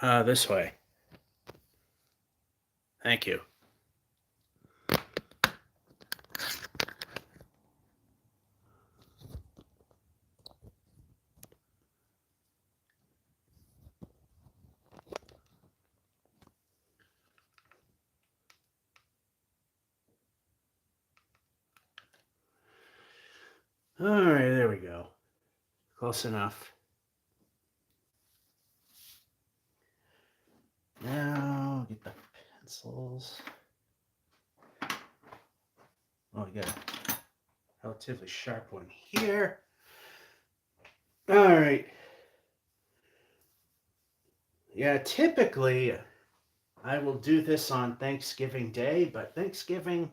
This way. Thank you. All right, there we go. Close enough. Now get the pencils. Oh, we got a relatively sharp one here. All right. Yeah, typically I will do this on Thanksgiving Day, but Thanksgiving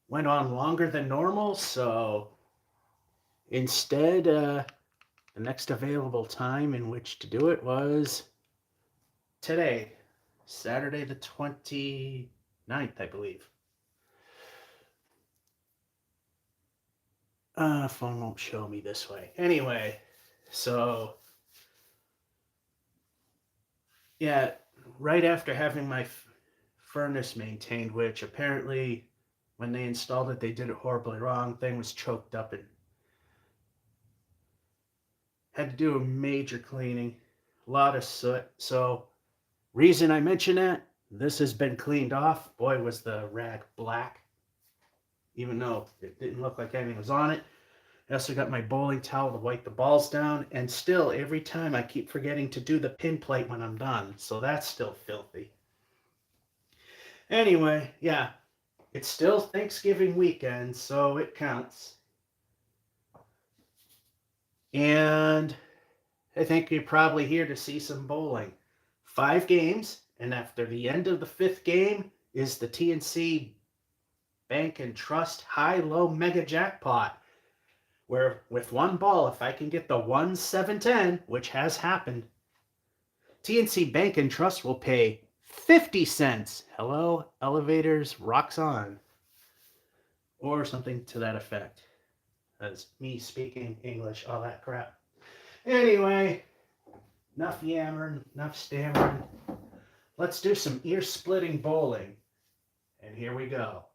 went on longer than normal, so instead, the next available time in which to do it was today, Saturday the 29th, I believe. Phone won't show me this way. Anyway, so yeah, right after having my furnace maintained, which apparently when they installed it, they did it horribly wrong. Thing was choked up and had to do a major cleaning, a lot of soot. So, reason I mention that, this has been cleaned off. Boy, was the rag black, even though it didn't look like anything was on it. I also got my bowling towel to wipe the balls down, and still, every time I keep forgetting to do the pin plate when I'm done, so that's still filthy. Anyway, yeah, it's still Thanksgiving weekend, so it counts. And I think you're probably here to see some bowling. 5 games, and after the end of the 5th game is the TNC Bank and Trust High-Low Mega Jackpot, where with one ball, if I can get the 1-7-10, which has happened, TNC Bank and Trust will pay 50 cents. Hello, elevators, rocks on. Or something to that effect. That's me speaking English, all that crap. Anyway, enough yammering, enough stammering. Let's do some ear-splitting bowling. And here we go.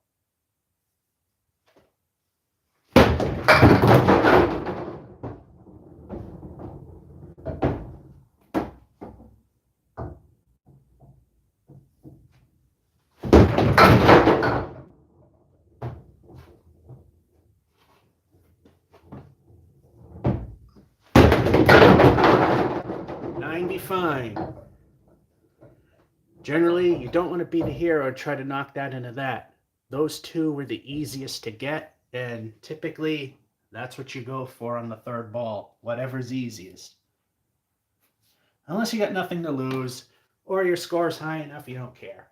Be fine. Generally, you don't want to be the hero and try to knock that into that. Those two were the easiest to get, and typically that's what you go for on the 3rd ball, whatever's easiest. Unless you got nothing to lose, or your score's high enough you don't care.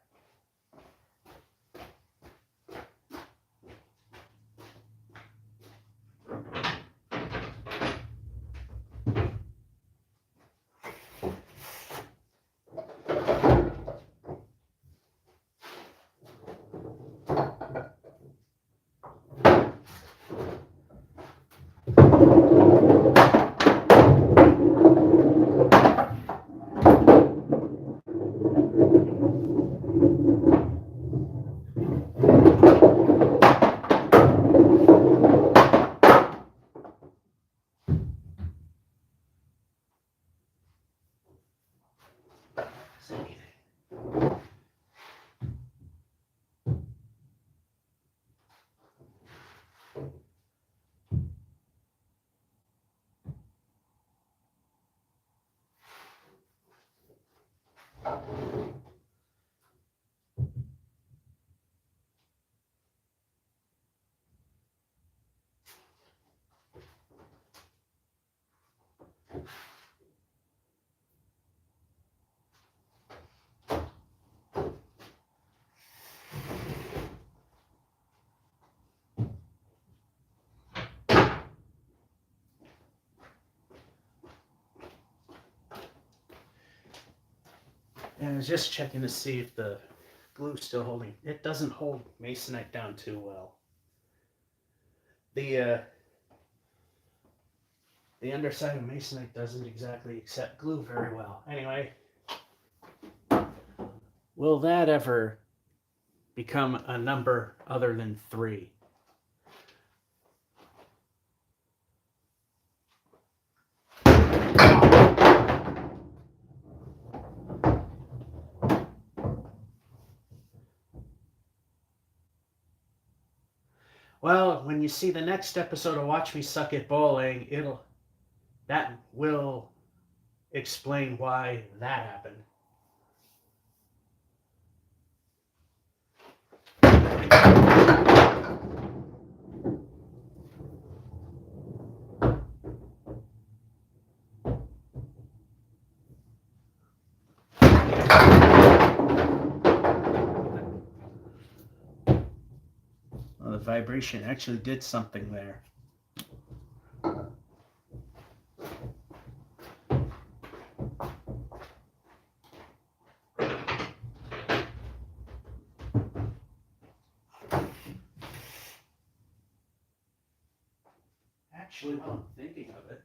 And I was just checking to see if the glue's still holding. It doesn't hold masonite down too well. The underside of masonite doesn't exactly accept glue very well. Anyway, Will that ever become a number other than 3? Well, when you see the next episode of Watch Me Suck at Bowling, that will explain why that happened. Well, the vibration actually did something there. Actually, while I'm thinking of it,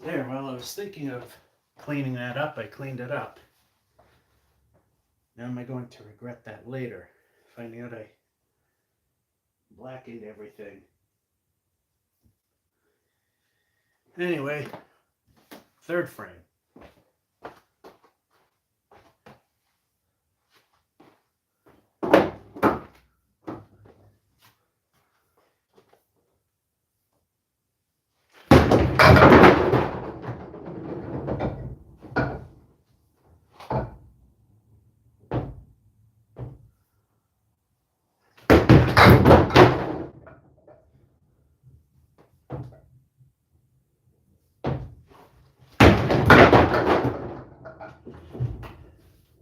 there, while I was thinking of cleaning that up, I cleaned it up. Now am I going to regret that later, finding out I blackened everything? Anyway, third frame.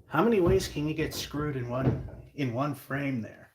How many ways can you get screwed in one frame there?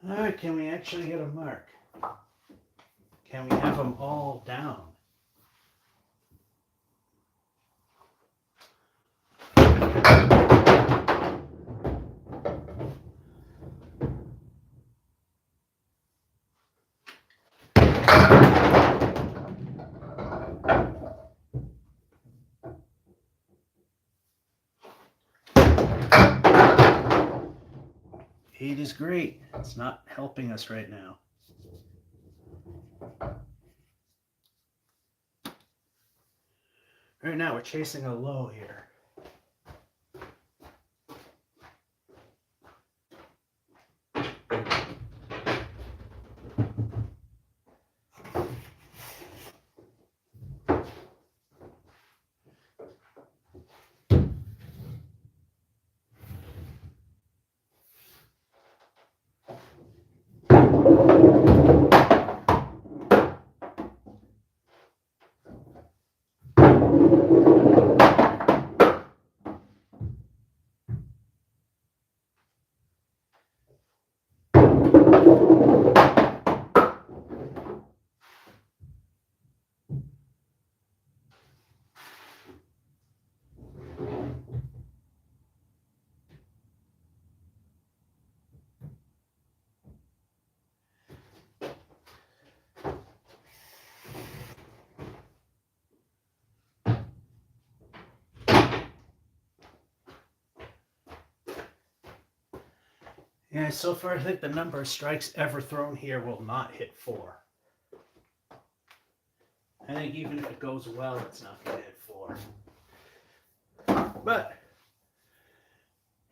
All right, can we actually get a mark? Can we have them all down? Eight is great. It's not helping us right now. Right now we're chasing a low here. Yeah, so far I think the number of strikes ever thrown here will not hit 4. I think even if it goes well, it's not going to hit 4. But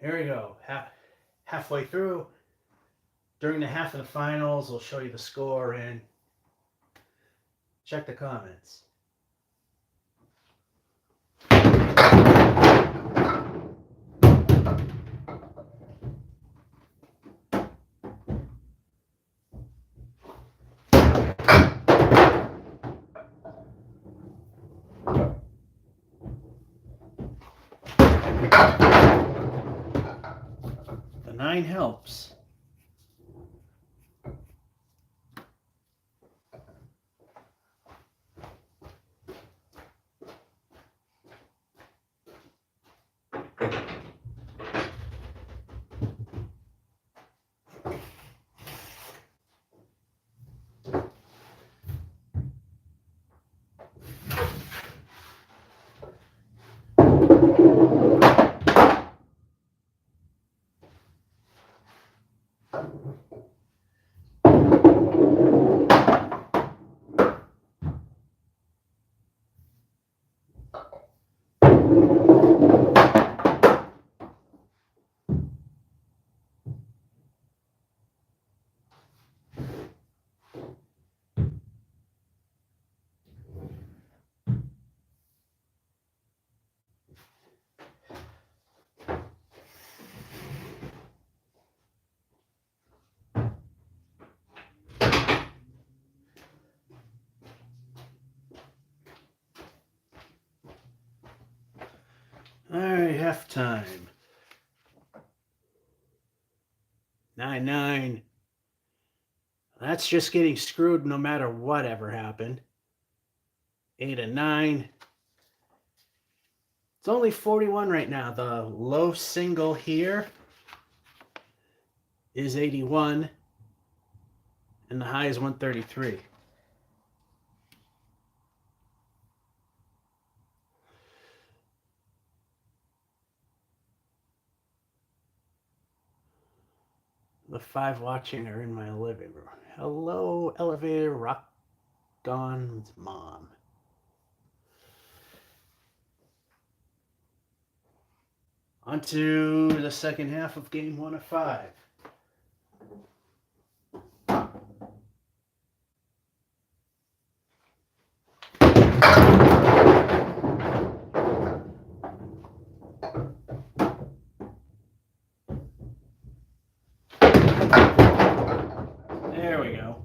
here we go. Halfway through. During the half of the finals, we'll show you the score and check the comments. The 9 helps. All right, halftime. 9-9. That's just getting screwed no matter what ever happened. 8-9. It's only 41 right now. The low single here is 81, and the high is 133. The 5 watching are in my living room. Hello, elevator, rock Don's mom. On to the second half of game 1 of 5. There we go.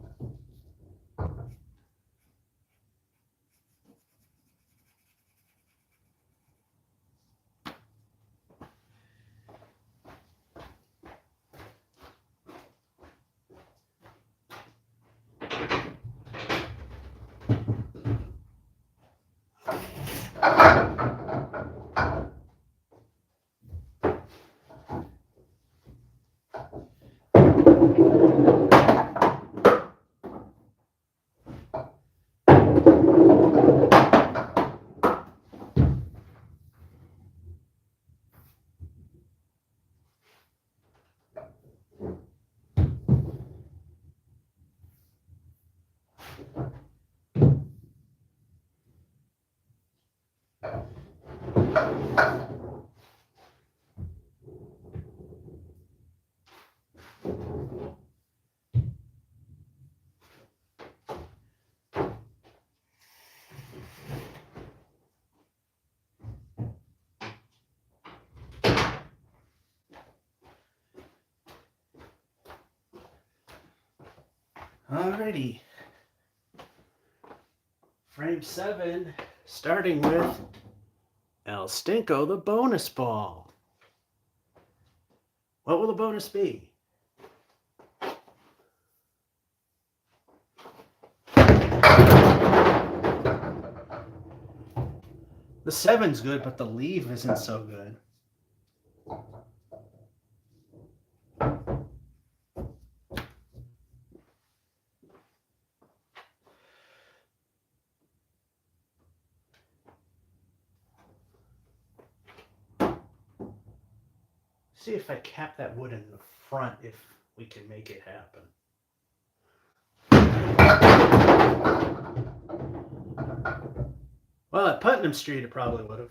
Alrighty. Frame 7, starting with El Stinko, the bonus ball. What will the bonus be? The 7's good, but the leave isn't so good. See if I cap that wood in the front, if we can make it happen. Well, at Putnam Street, it probably would have.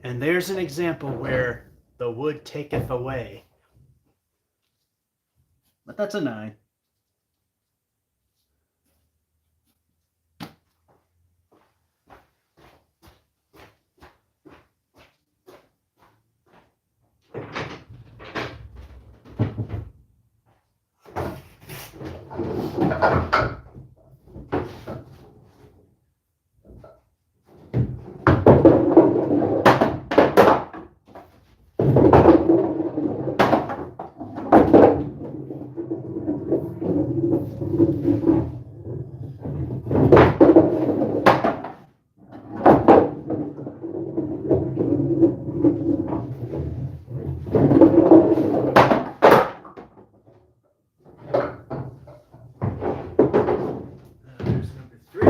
And there's an example where the wood taketh away. But that's a 9. There's number 3.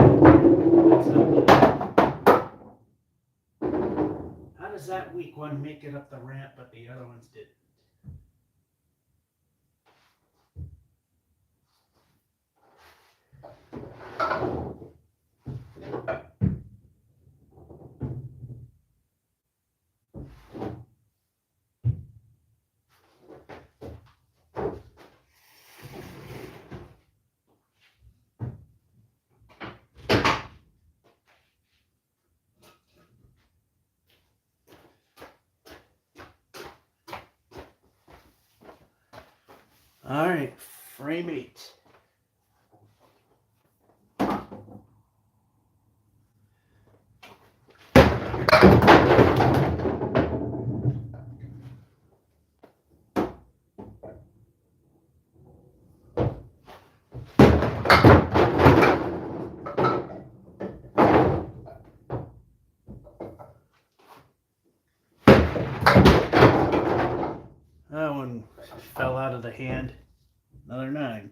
How does that weak one make it up the ramp, but the other ones didn't? All right, frame 8. That one fell out of the hand. Another 9.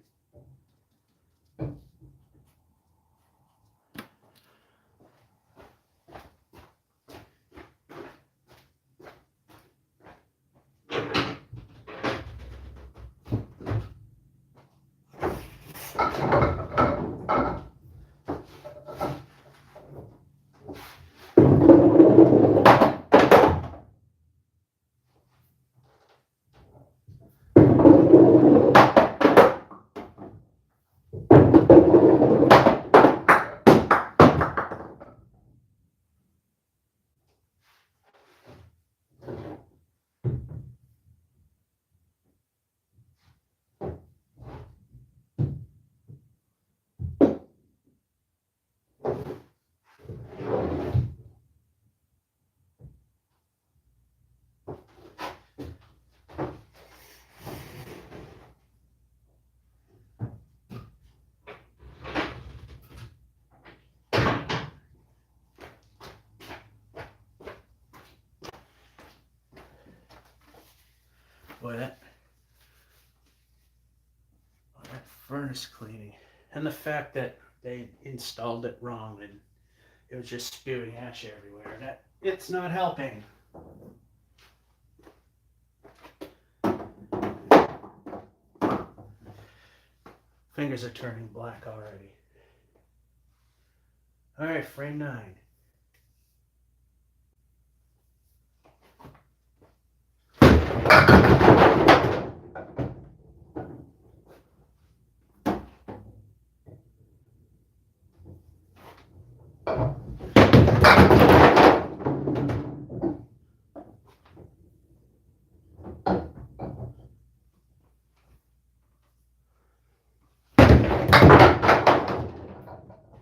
Boy, that furnace cleaning. And the fact that they installed it wrong and it was just spewing ash everywhere. That it's not helping. Fingers are turning black already. All right, frame 9.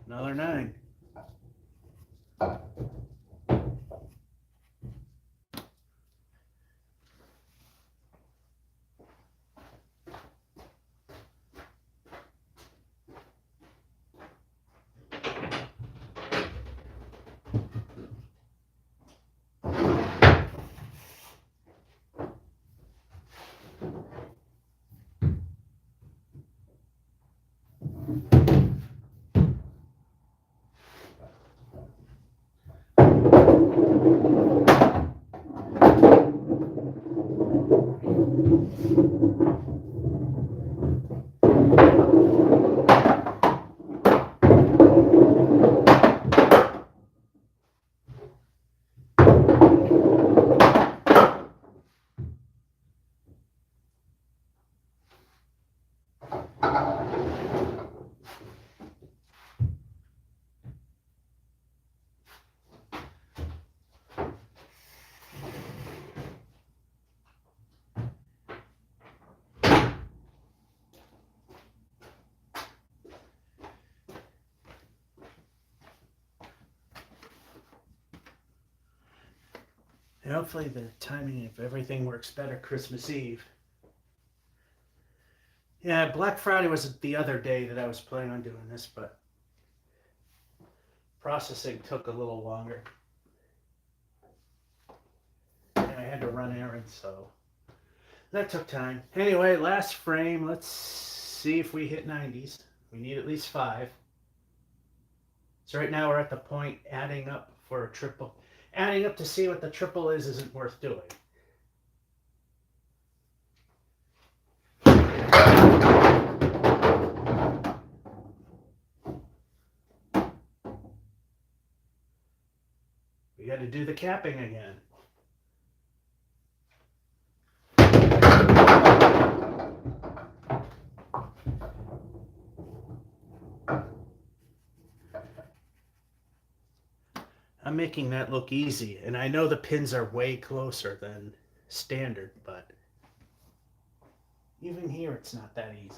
Another 9. And hopefully the timing of everything works better Christmas Eve. Yeah, Black Friday was the other day that I was planning on doing this, but processing took a little longer. And I had to run errands, so that took time. Anyway, last frame. Let's see if we hit 90s. We need at least 5. So right now we're at the point adding up for a triple. Adding up to see what the triple is isn't worth doing. We got to do the capping again. I'm making that look easy, and I know the pins are way closer than standard, but even here it's not that easy.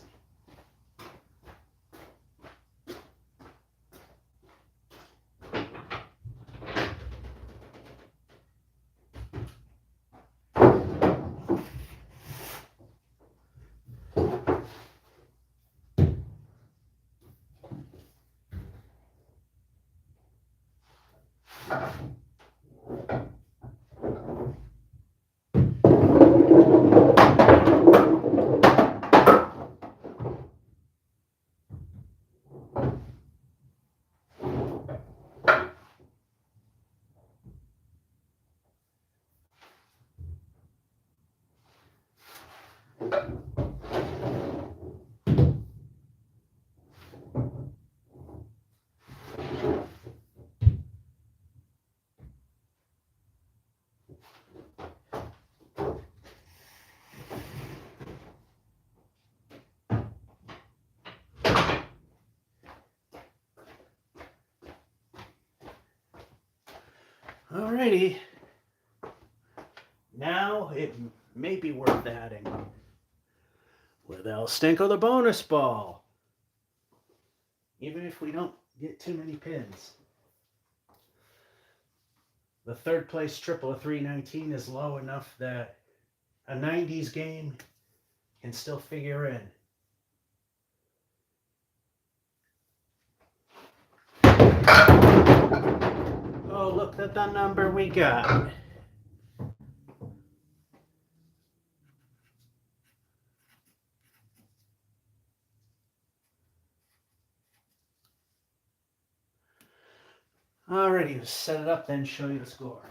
Alrighty, now it may be worth adding with El Stinko the bonus ball, even if we don't get too many pins. The third place triple of 319 is low enough that a 90s game can still figure in. Oh, look at the number we got. Alrighty, let's set it up, then show you the score.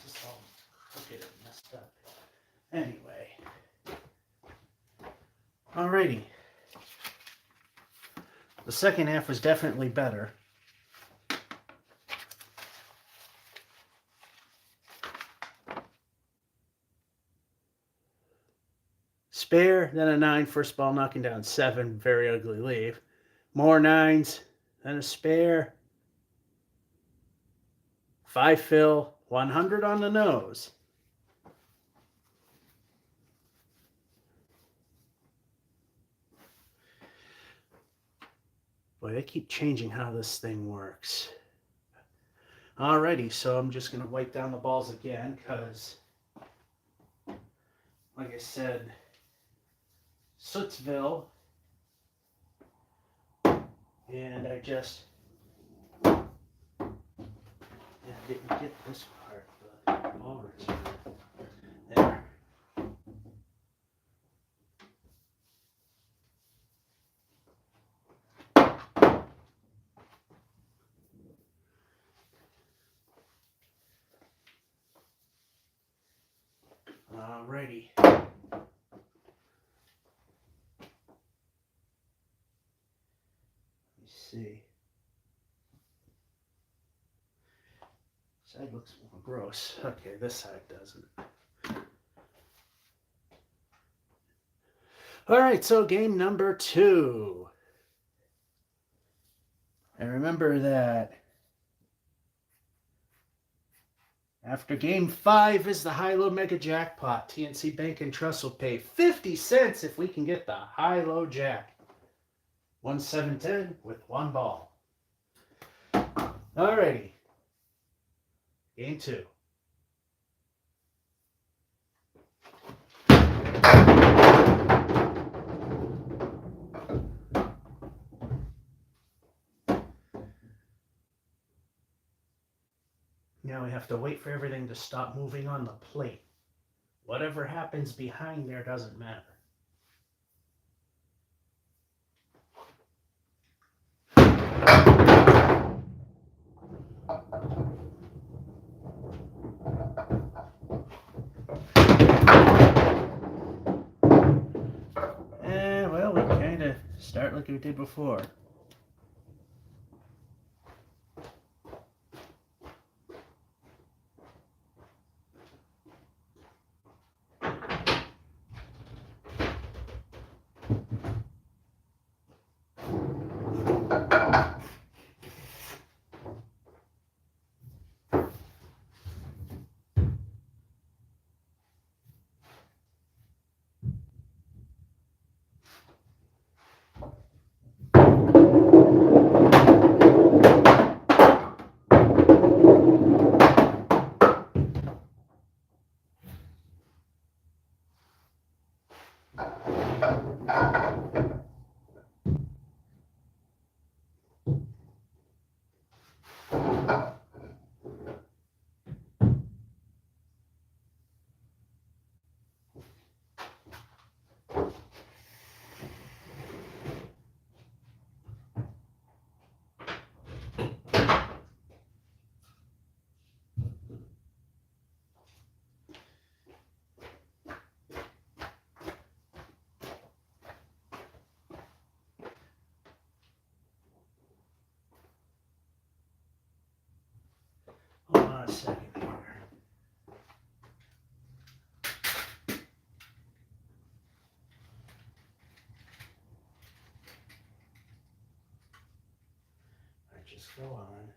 This is all crooked and messed up. Anyway. Alrighty. The second half was definitely better. Spare, then a 9, first ball knocking down 7, very ugly leave. More 9s, then a spare. 5 fill, 100 on the nose. Boy, they keep changing how this thing works. Alrighty, so I'm just going to wipe down the balls again because, like I said, Sootsville, and I just didn't get this part, the ball return. There. Alrighty. Let me see. Side looks more gross. Okay, this side doesn't. Alright, so game number 2. And remember that after game 5 is the high-low mega jackpot. TNC Bank and Trust will pay 50 cents if we can get the high-low jack. 1-7-10 with 1 ball. Alrighty. Game 2. Now we have to wait for everything to stop moving on the plate. Whatever happens behind there doesn't matter. Well, we kind of start like we did before. just go on.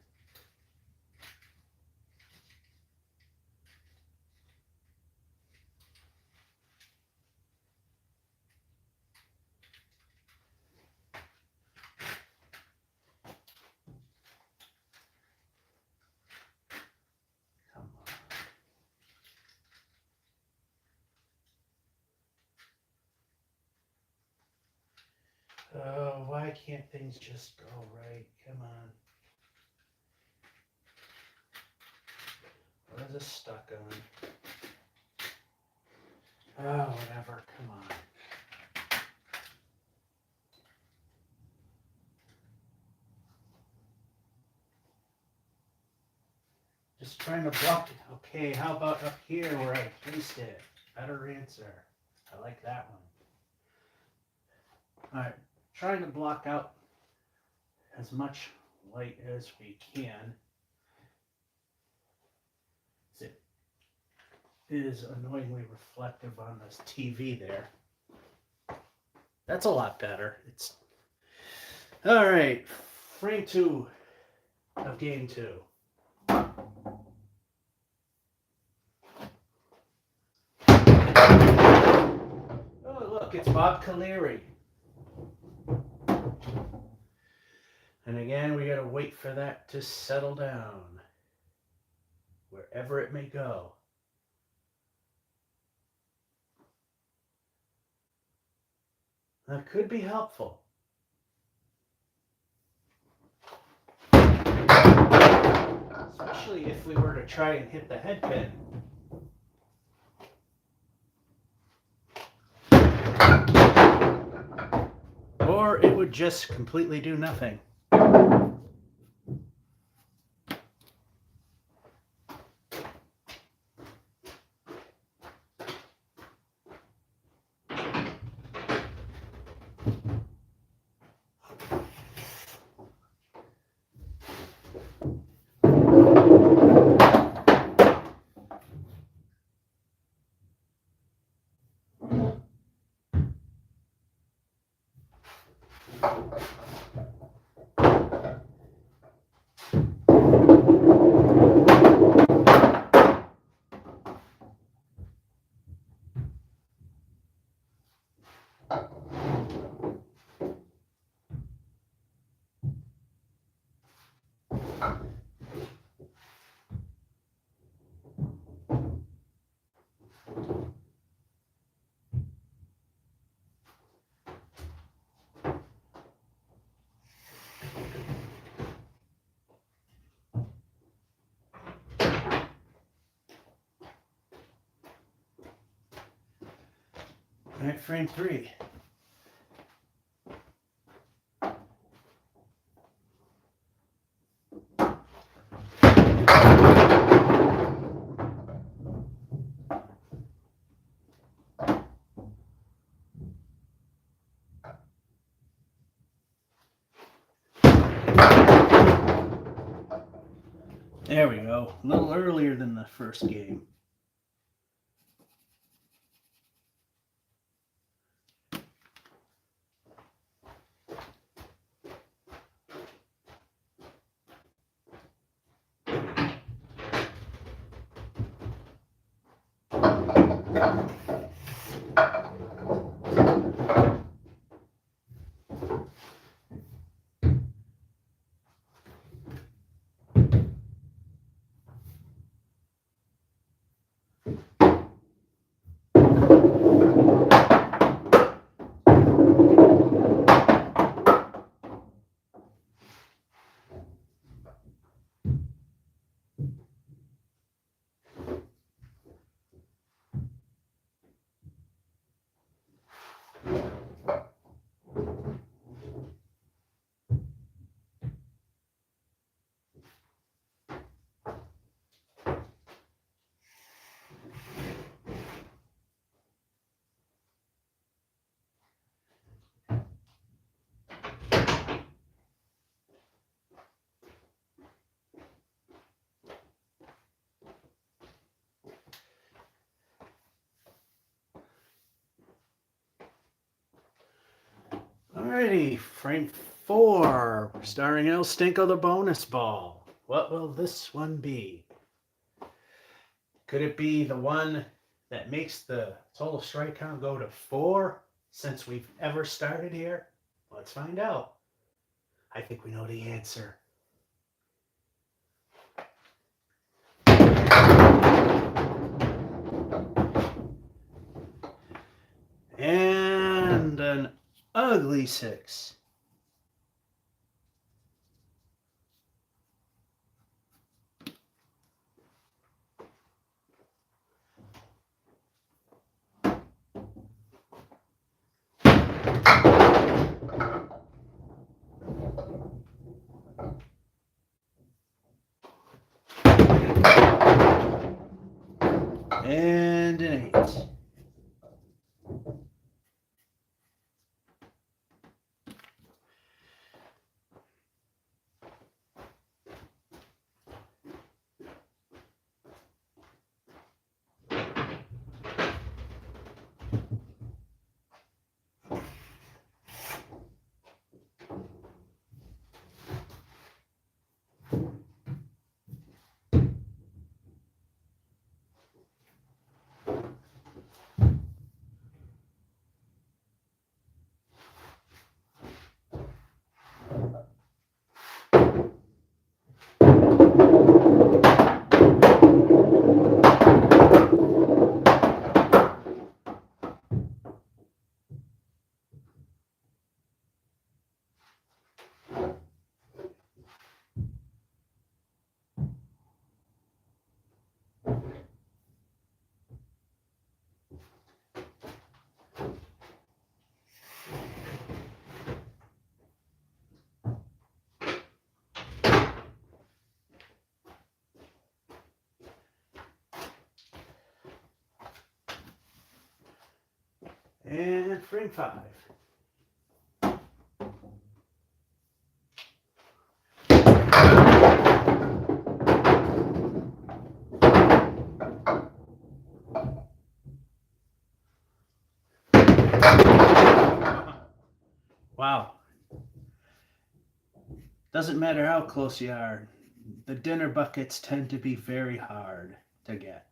Come on. Oh, why can't things just go right? Come on. What is this stuck on? Oh, whatever. Come on. Just trying to block it. Okay, how about up here where I placed it? Better answer. I like that one. Alright, trying to block out as much light as we can. It is annoyingly reflective on this TV there. That's a lot better. It's alright. Frame 2 of game 2. Oh, look, it's Bob Caleri. And again, we gotta wait for that to settle down, wherever it may go. That could be helpful. Especially if we were to try and hit the head pin. Or it would just completely do nothing. All right, frame 3. There we go. A little earlier than the first game. Alrighty, frame 4, starring El Stinko, the bonus ball. What will this one be? Could it be the one that makes the total strike count go to 4 since we've ever started here? Let's find out. I think we know the answer. And an ugly 6. And an 8. And frame 5. Wow. Doesn't matter how close you are, the dinner buckets tend to be very hard to get.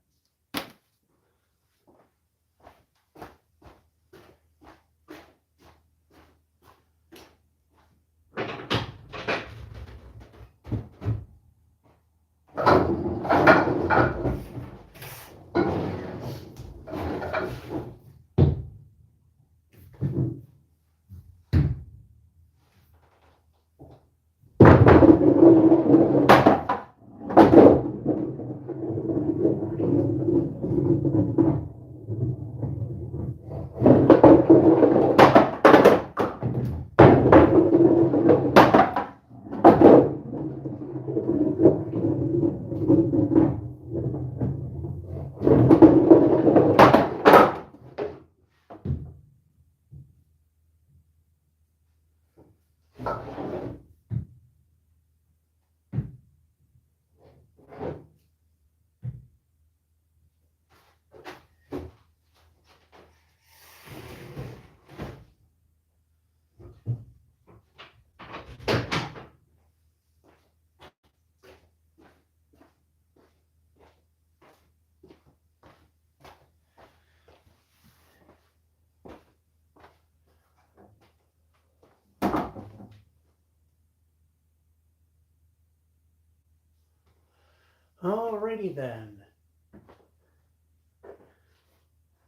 Alrighty then.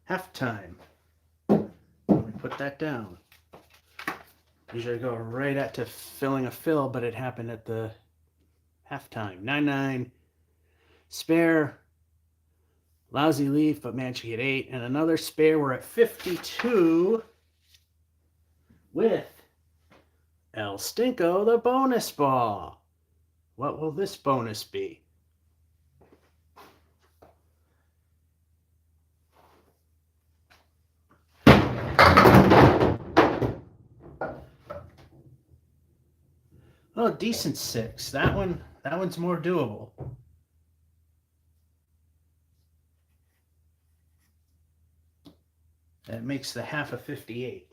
Halftime. Let me put that down. Usually I go right at to filling a fill, but it happened at the halftime. 9-9. Spare. Lousy leaf, but managed to get 8. And another spare. We're at 52 with El Stinko, the bonus ball. What will this bonus be? Oh, decent 6. That one's more doable. That makes the half of 58.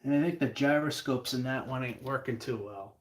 And I think the gyroscopes in that one ain't working too well.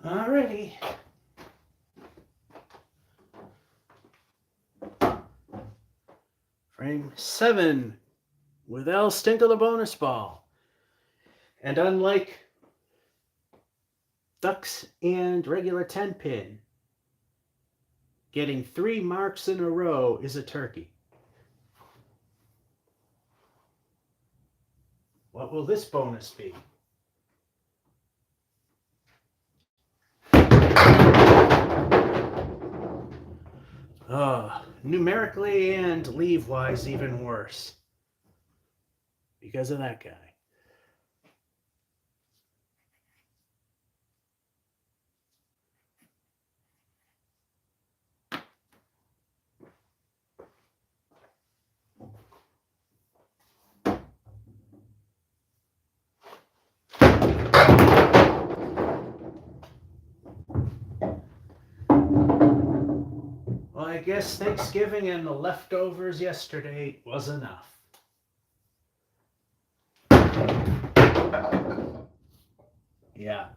Alrighty. Frame 7 with Al Stinkle the bonus ball. And unlike ducks and regular 10 pin, getting 3 marks in a row is a turkey. What will this bonus be? Numerically and leave-wise even worse. Because of that guy. Well, I guess Thanksgiving and the leftovers yesterday was enough. Yeah.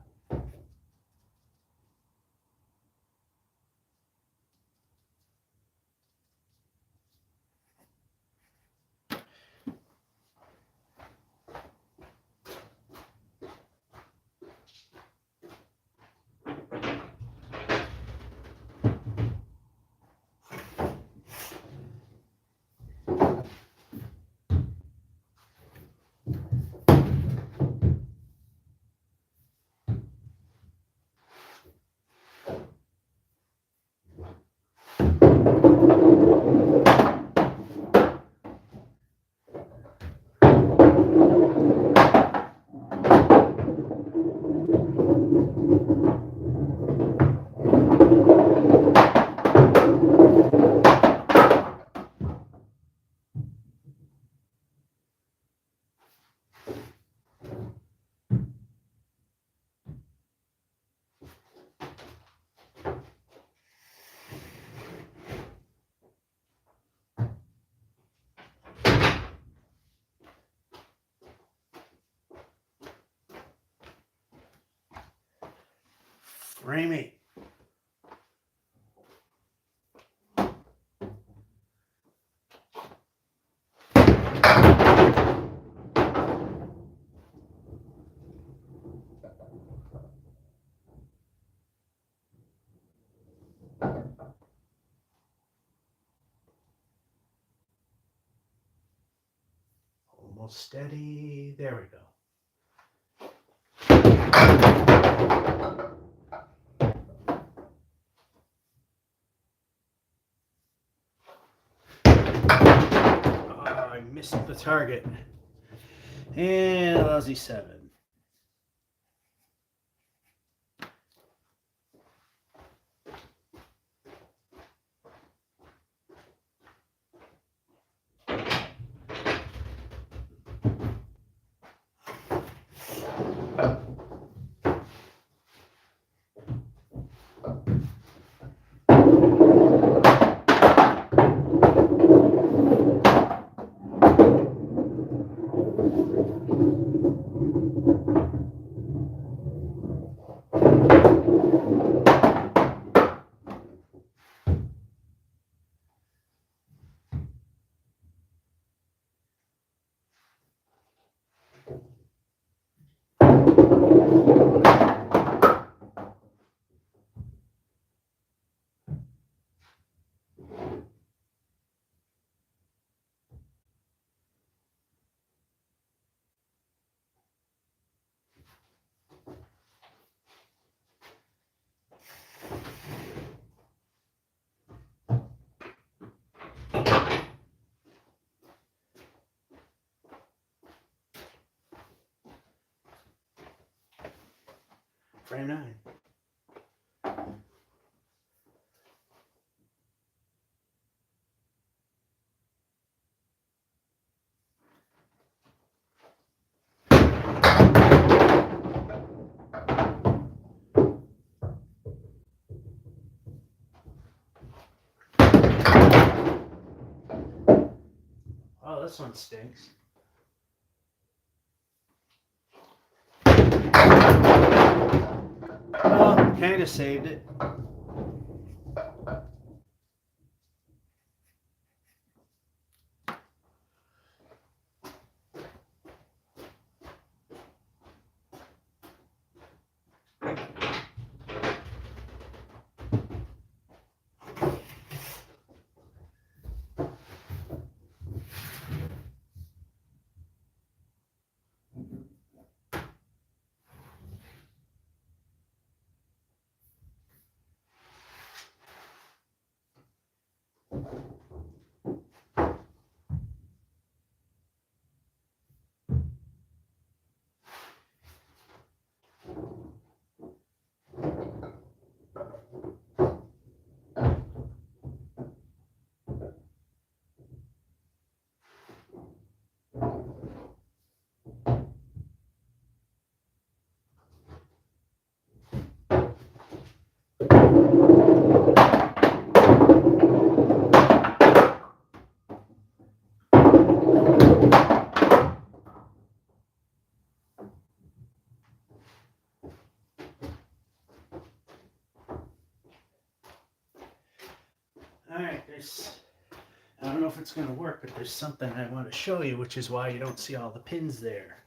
Frame 8. Almost steady. There we go. I missed the target. And a lousy 7. Oh, this one stinks. Well, kind of saved it. Alright, I don't know if it's going to work, but there's something I want to show you, which is why you don't see all the pins there.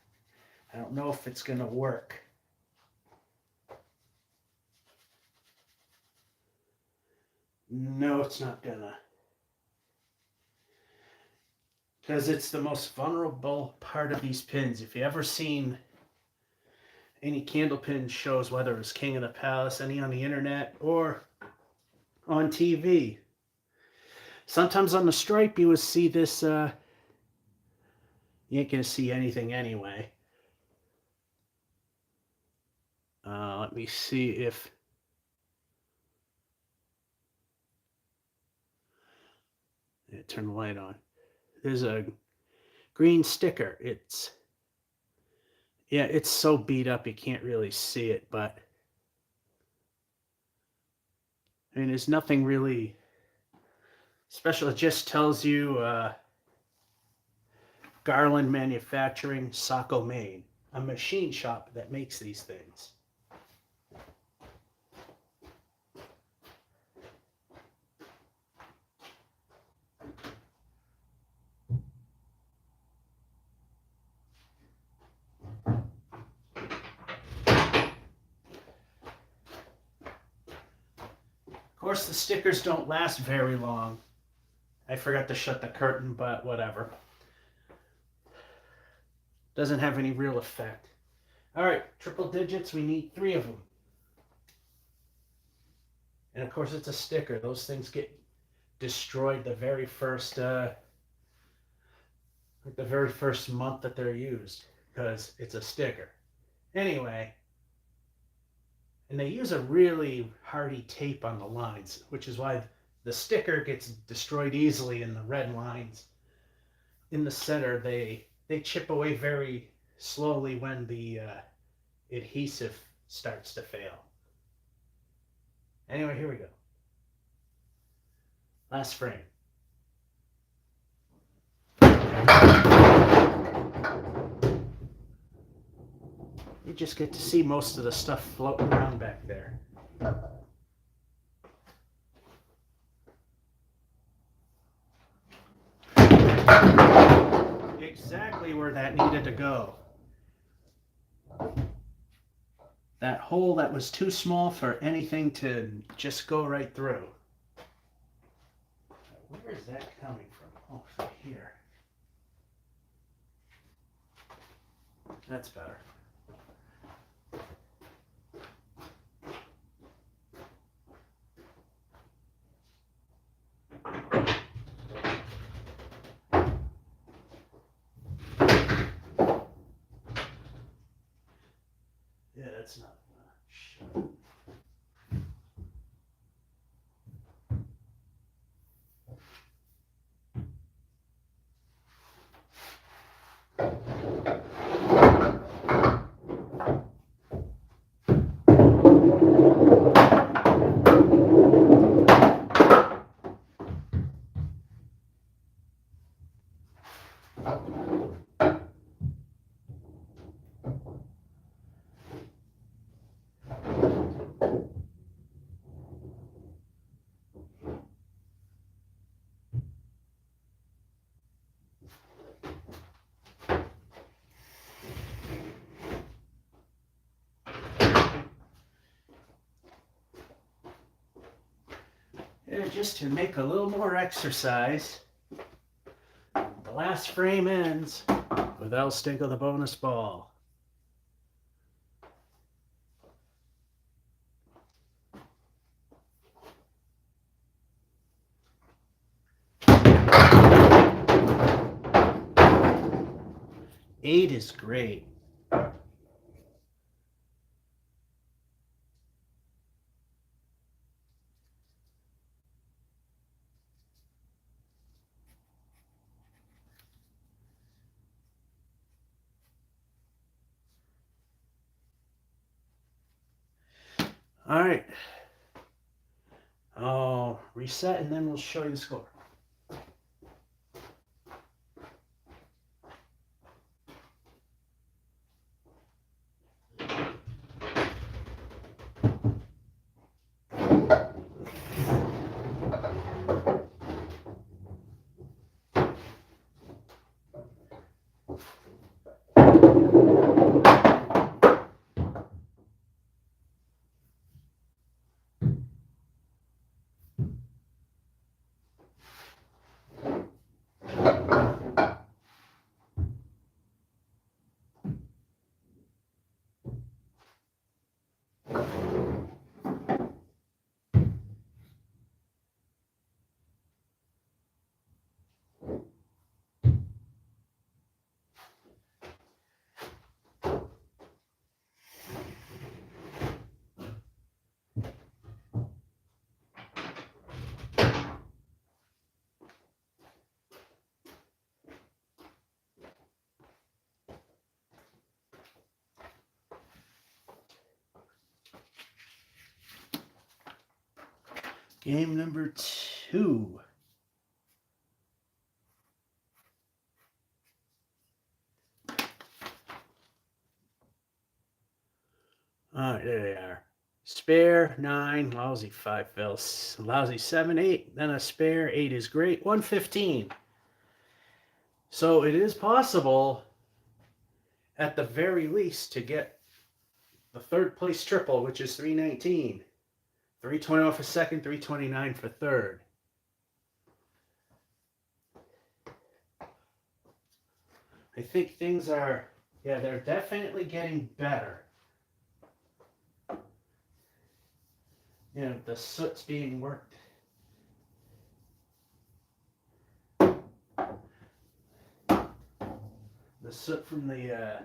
I don't know if it's going to work. No, it's not gonna. Because it's the most vulnerable part of these pins. If you ever seen any candle pin shows, whether it's King of the Palace, any on the internet, or on TV, sometimes on the stripe you will see this, you ain't gonna see anything anyway. Let me see if... Yeah, turn the light on. There's a green sticker. It's so beat up you can't really see it, but I mean, there's nothing really special. It just tells you Garland Manufacturing, Saco, Maine, a machine shop that makes these things. Of course, the stickers don't last very long. I forgot to shut the curtain, but whatever. Doesn't have any real effect. All right, triple digits, we need 3 of them. And of course, it's a sticker. Those things get destroyed the very first month that they're used, because it's a sticker. Anyway, and they use a really hardy tape on the lines, which is why the sticker gets destroyed easily, and the red lines in the center, they chip away very slowly when the adhesive starts to fail. Anyway, here we go. Last frame. You just get to see most of the stuff floating around back there. Exactly where that needed to go. That hole that was too small for anything to just go right through. Where is that coming from? Oh, from here. That's better. Yeah, that's not much. And just to make a little more exercise, the last frame ends with El Stinko the bonus ball. Eight is great. All right. I'll reset and then we'll show you the score. Game number 2. All right, there they are. Spare, 9, lousy 5 fills, lousy 7, 8, then a spare, 8 is great, 115. So it is possible, at the very least, to get the third place triple, which is 319. 321 for second, 329 for third. I think things are, yeah, they're definitely getting better. You know, the soot's being worked. The soot from the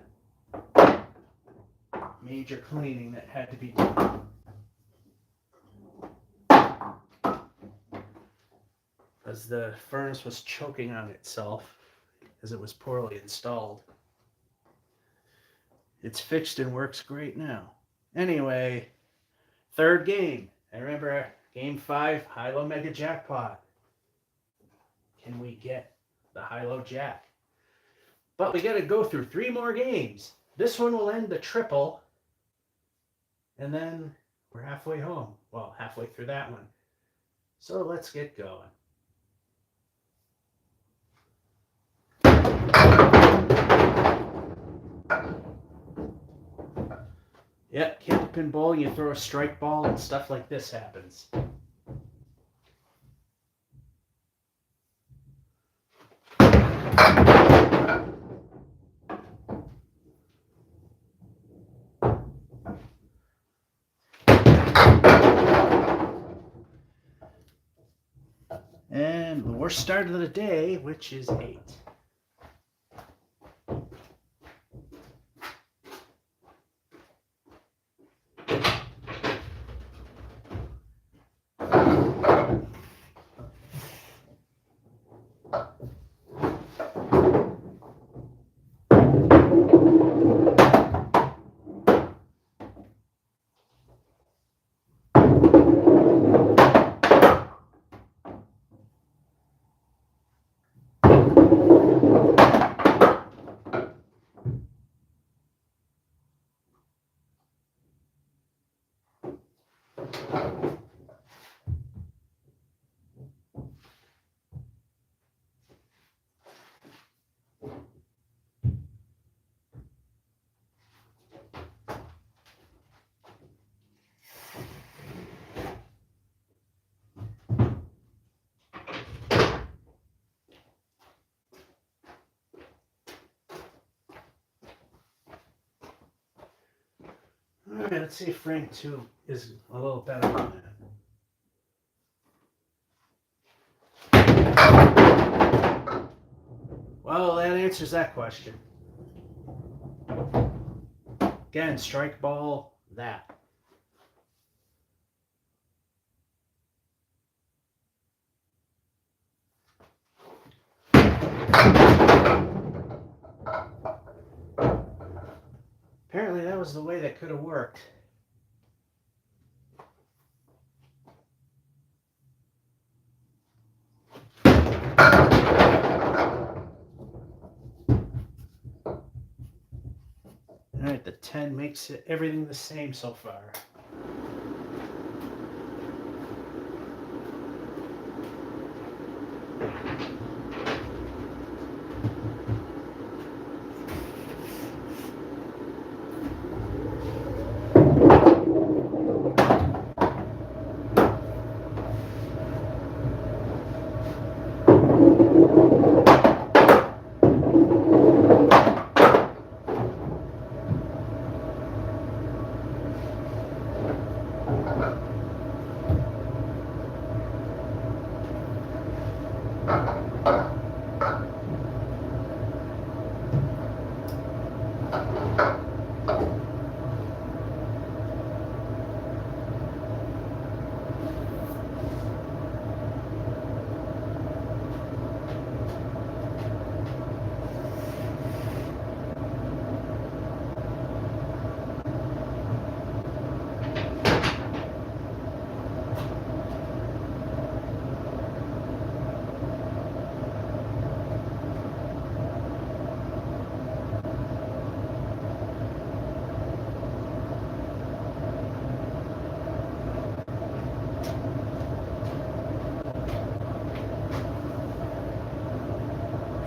major cleaning that had to be done. Because the furnace was choking on itself as it was poorly installed. It's fixed and works great now. Anyway, third game. I remember game 5, high-low mega jackpot. Can we get the high-low jack? But we got to go through 3 more games. This one will end the triple. And then we're halfway home. Well, halfway through that one. So let's get going. Yep, Candlepin bowling, you throw a strike ball and stuff like this happens. And the worst start of the day, which is 8. All right, let's see if Frank 2 is a little better on that. Well, that answers that question. Again, strike ball that. Apparently that was the way that could have worked. Alright, the 10 makes everything the same so far.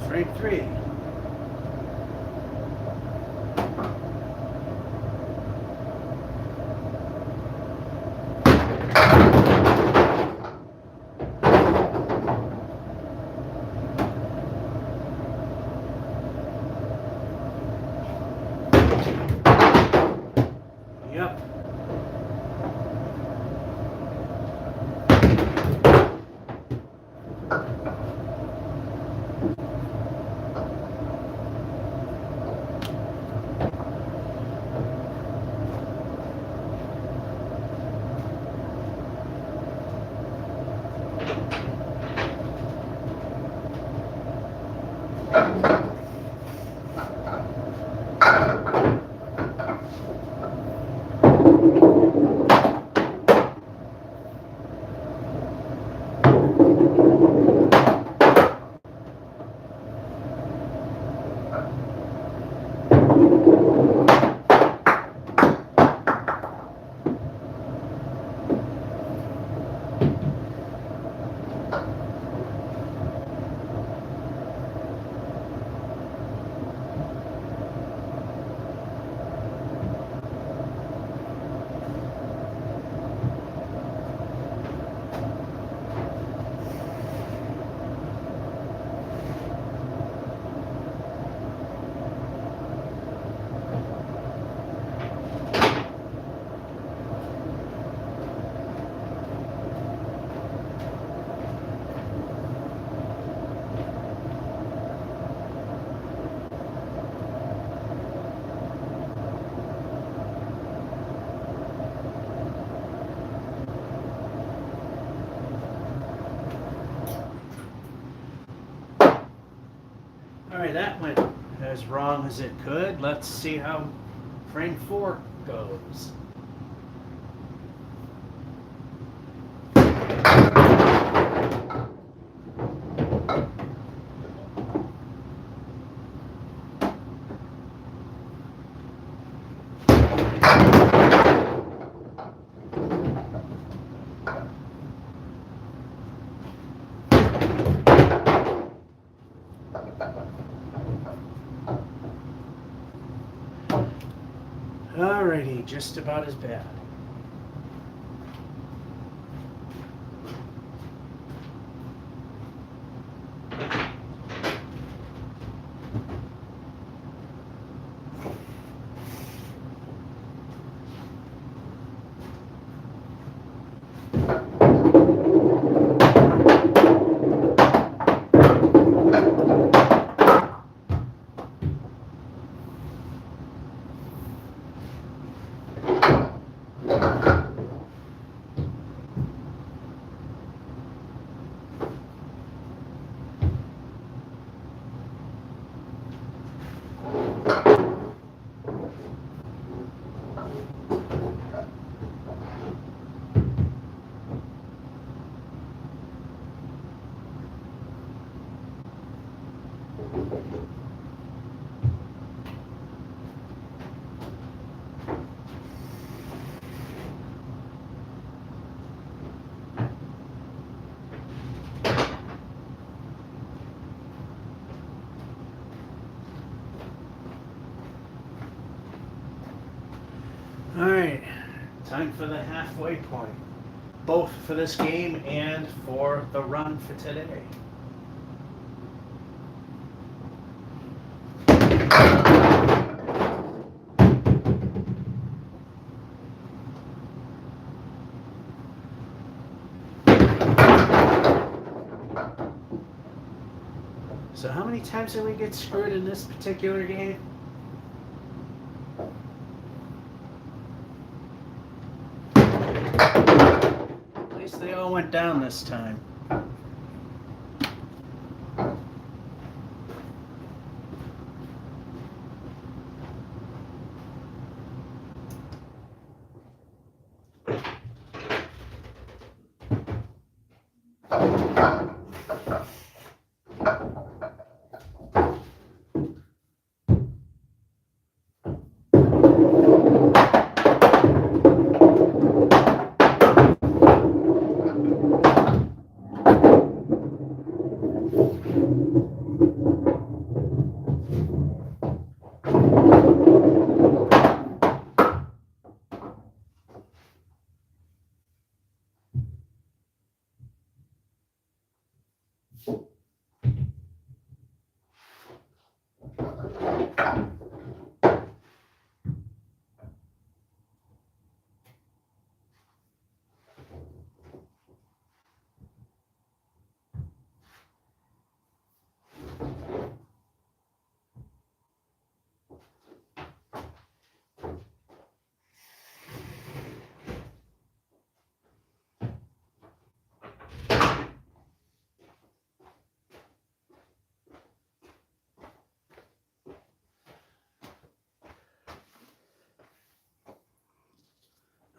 Frank 3. Yep. Alright, that went as wrong as it could. Let's see how Frank 4 goes. Alrighty, just about as bad. All right, time for the halfway point, both for this game and for the run for today. So how many times did we get screwed in this particular game? At least they all went down this time.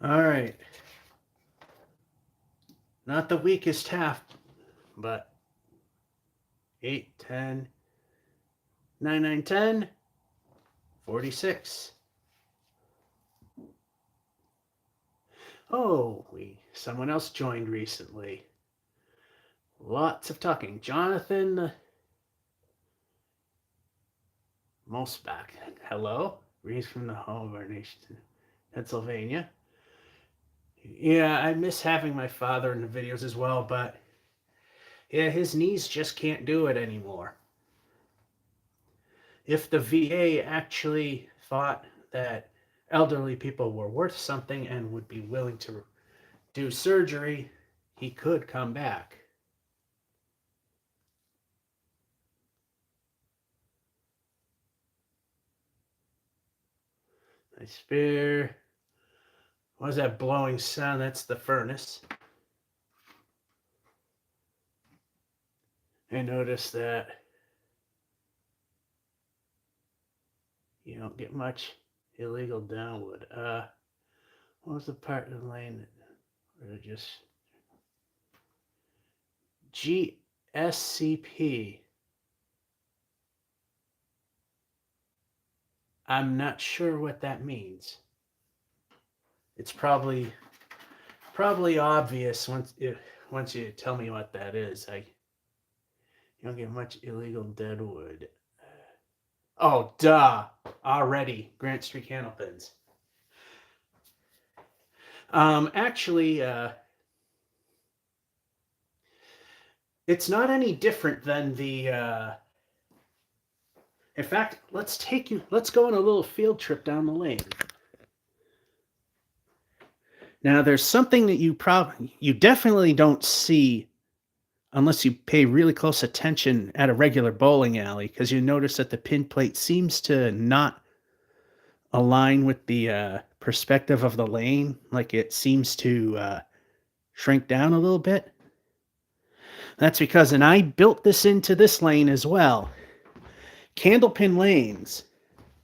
All right. Not the weakest half, but 8, 10, 9, 9, 10, 46. Oh, someone else joined recently. Lots of talking. Jonathan Mosbach. Hello. Reads from the home of our nation, Pennsylvania. Yeah, I miss having my father in the videos as well, but yeah, his knees just can't do it anymore. If the VA actually thought that elderly people were worth something and would be willing to do surgery, he could come back. I spare. What is that blowing sound? That's the furnace. I noticed that you don't get much illegal downwood. What was the part of the lane that just GSCP? I'm not sure what that means. It's probably obvious once you tell me what that is. You don't get much illegal deadwood. Oh, duh! Already, Grant Street Candlepins. Actually, it's not any different than the. In fact, let's go on a little field trip down the lane. Now, there's something that you definitely don't see unless you pay really close attention at a regular bowling alley, because you notice that the pin plate seems to not align with the perspective of the lane. Like it seems to shrink down a little bit. That's because, and I built this into this lane as well. Candlepin lanes,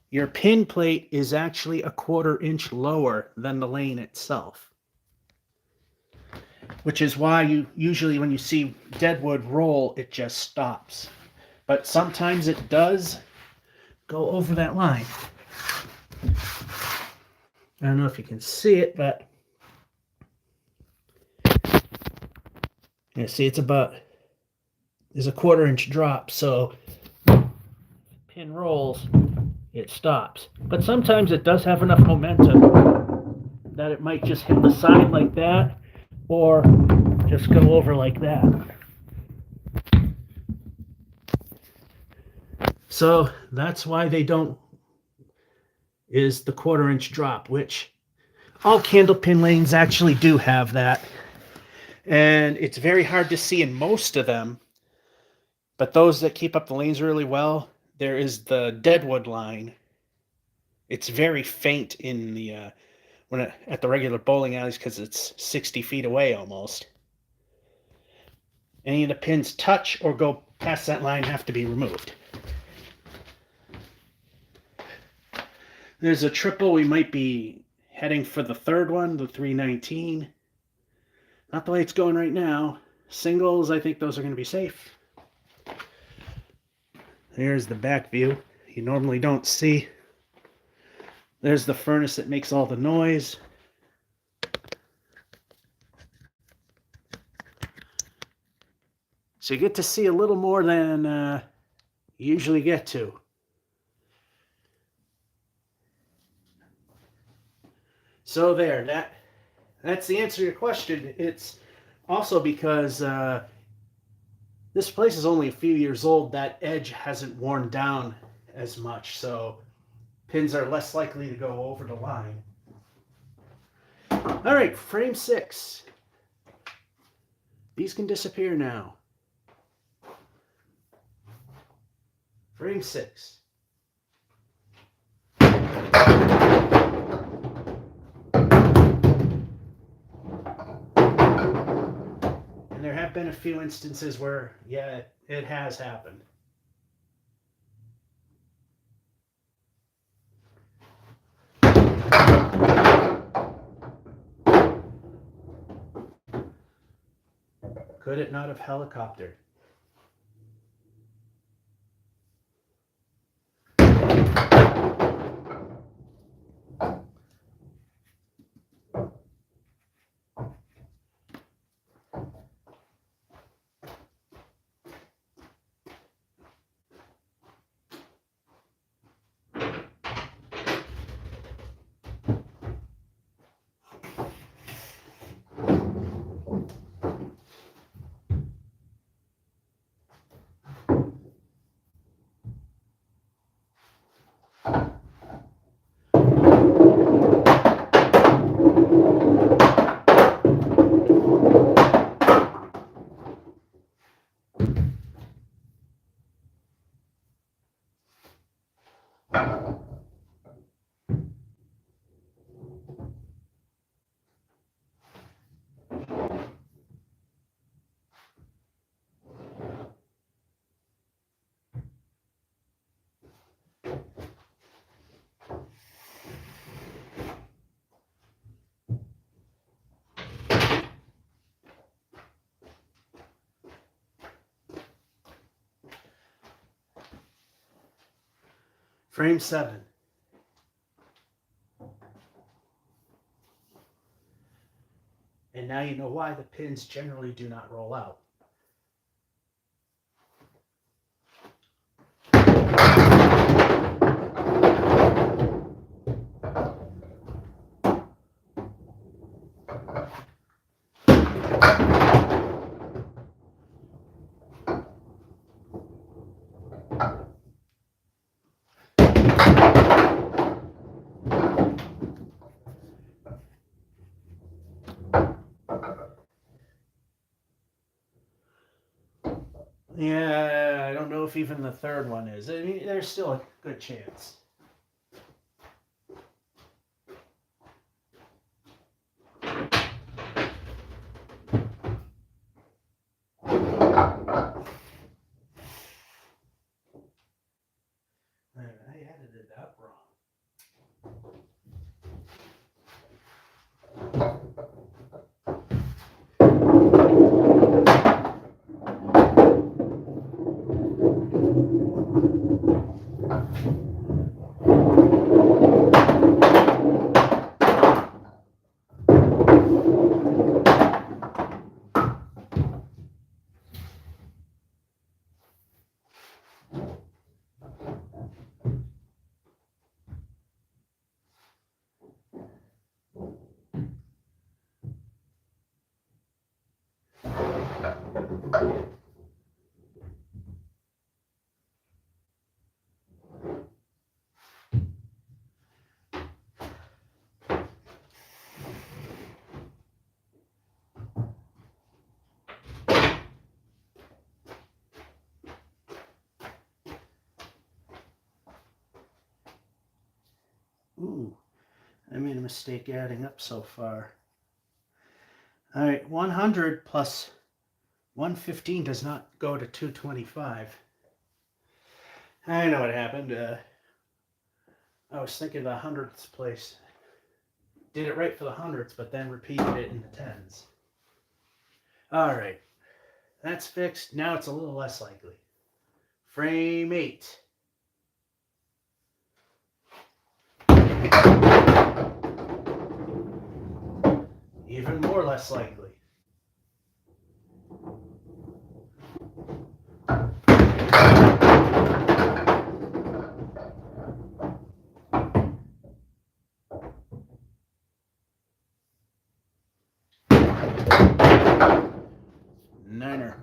your pin plate is actually a 1/4 inch lower than the lane itself. Which is why you usually, when you see deadwood roll, it just stops. but sometimes it does go over that line. I don't know if you can see it, but you see it's about, there's a 1/4 inch drop, so pin rolls, it stops. But sometimes it does have enough momentum that it might just hit the side like that, or just go over like that. So that's why they don't, is the 1/4 inch drop, which all candlepin lanes actually do have that. And it's very hard to see in most of them, but those that keep up the lanes really well, there is the Deadwood line. It's very faint in the at the regular bowling alleys because it's 60 feet away almost. Any of the pins touch or go past that line have to be removed. There's a triple. We might be heading for the third one, the 319. Not the way it's going right now. Singles, I think those are going to be safe. There's the back view. You normally don't see. There's the furnace that makes all the noise. So you get to see a little more than you usually get to. So there, that's the answer to your question. It's also because this place is only a few years old. That edge hasn't worn down as much, so pins are less likely to go over the line. All right, frame 6. These can disappear now. Frame 6. And there have been a few instances where, yeah, it has happened. Could it not have helicoptered? Frame 7. And now you know why the pins generally do not roll out. Yeah, I don't know if even the third one is. I mean, there's still a good chance. I added it up wrong. Ooh, I made a mistake adding up so far. All right, 100 plus 115 does not go to 225. I know what happened. I was thinking the hundredths place. Did it right for the hundredths, but then repeated it in the tens. All right, that's fixed. Now it's a little less likely. Frame 8. Even more less likely. Niner.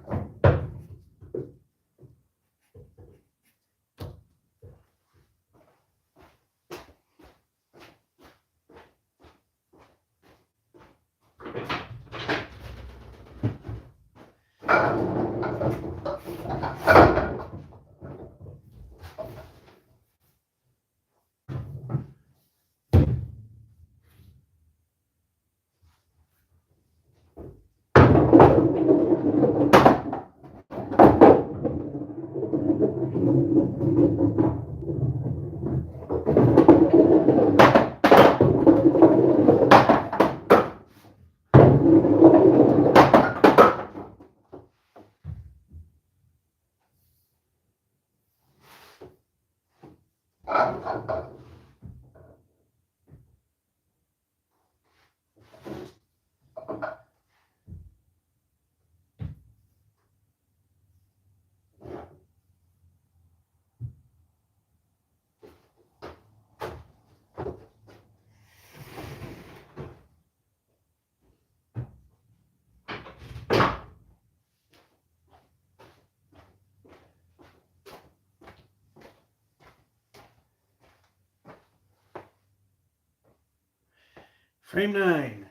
Frame 9.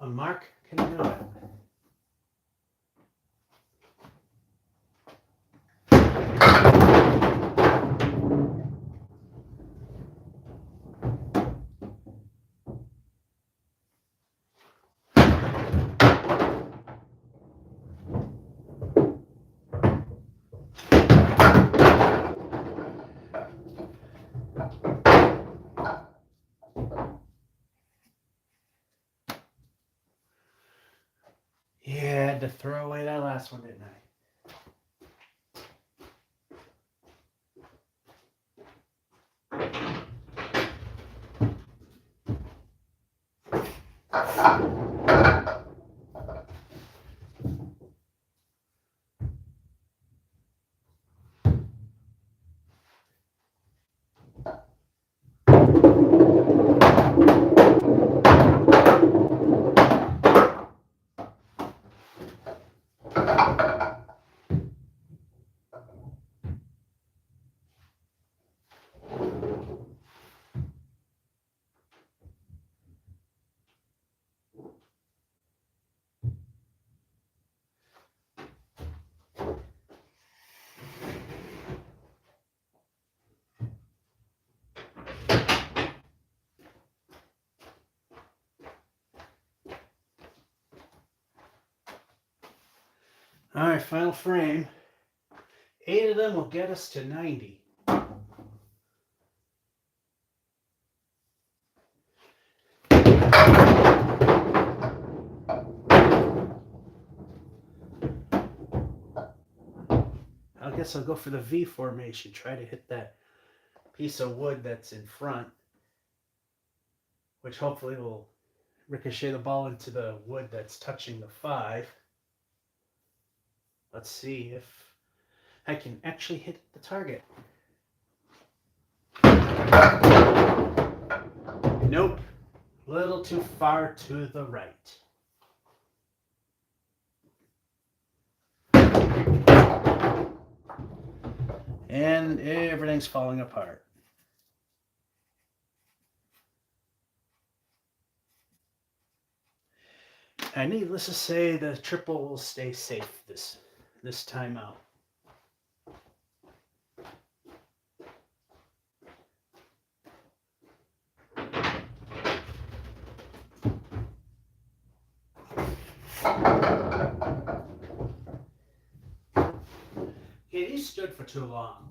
A mark can do it. Yeah, I had to throw away that last one, didn't I? All right, final frame. 8 of them will get us to 90. I guess I'll go for the V formation. Try to hit that piece of wood that's in front, which hopefully will ricochet the ball into the wood that's touching the 5. Let's see if I can actually hit the target. Nope. A little too far to the right. And everything's falling apart. And needless to say, the triple will stay safe this time out. Okay, these stood for too long.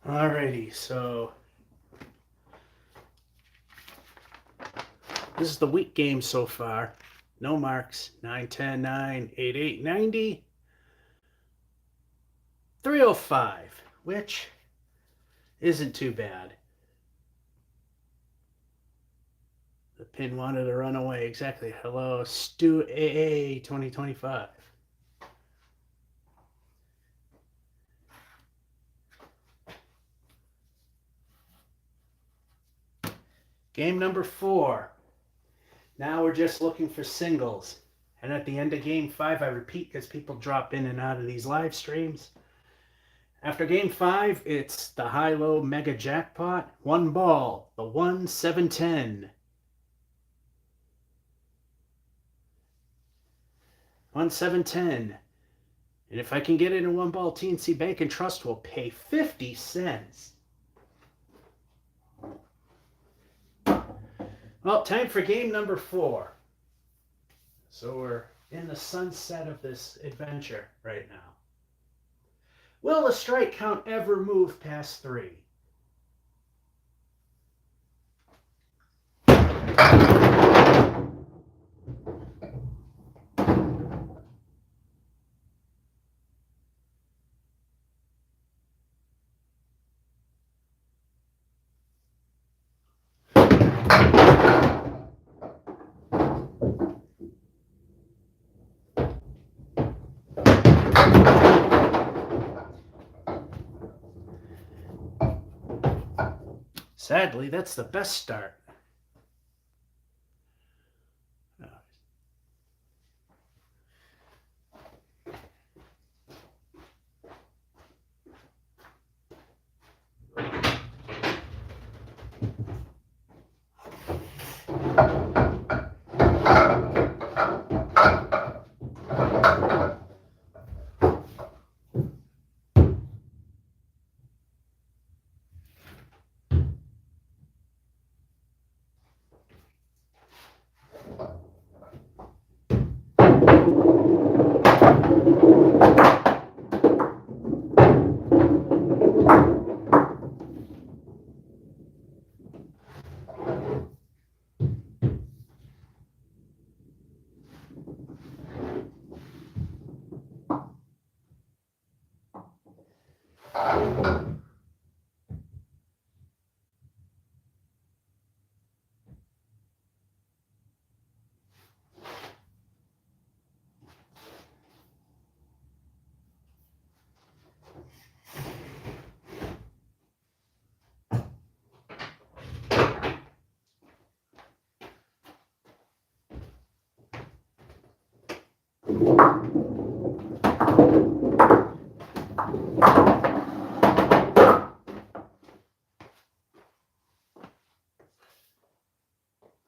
Alrighty, so this is the week game so far. No marks. 9, 10, 9, 8, 8, 90. 305, which isn't too bad. The pin wanted to run away. Exactly. Hello, Stu AA 2025. Game number 4. Now we're just looking for singles. And at the end of game 5, I repeat because people drop in and out of these live streams. After game 5, it's the high-low mega jackpot. One ball, the 1, 7, 10. 1, 7, 10. And if I can get it in one ball, TNC Bank and Trust will pay 50 cents. Well, time for game number 4. So we're in the sunset of this adventure right now. Will the strike count ever move past 3? Sadly, that's the best start.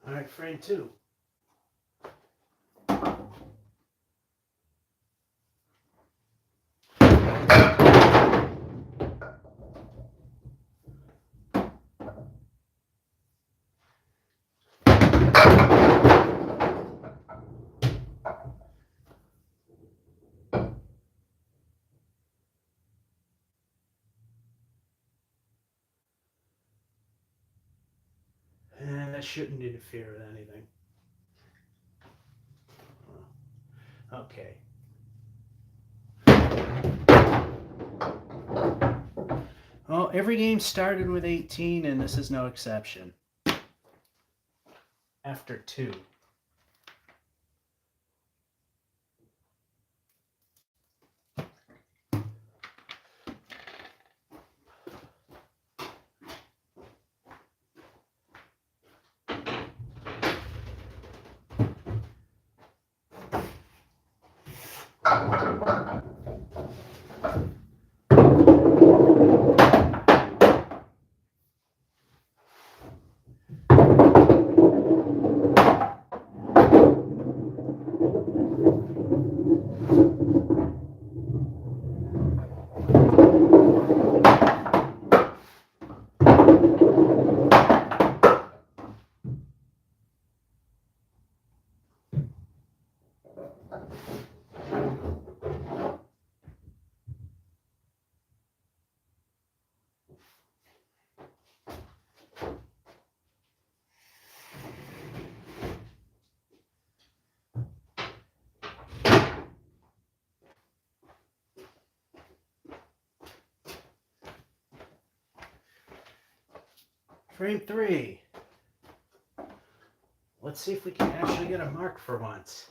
All right, frame 2. that shouldn't interfere with anything. Okay. Well, every game started with 18, and this is no exception. After 2. Frame 3. Let's see if we can actually get a mark for once.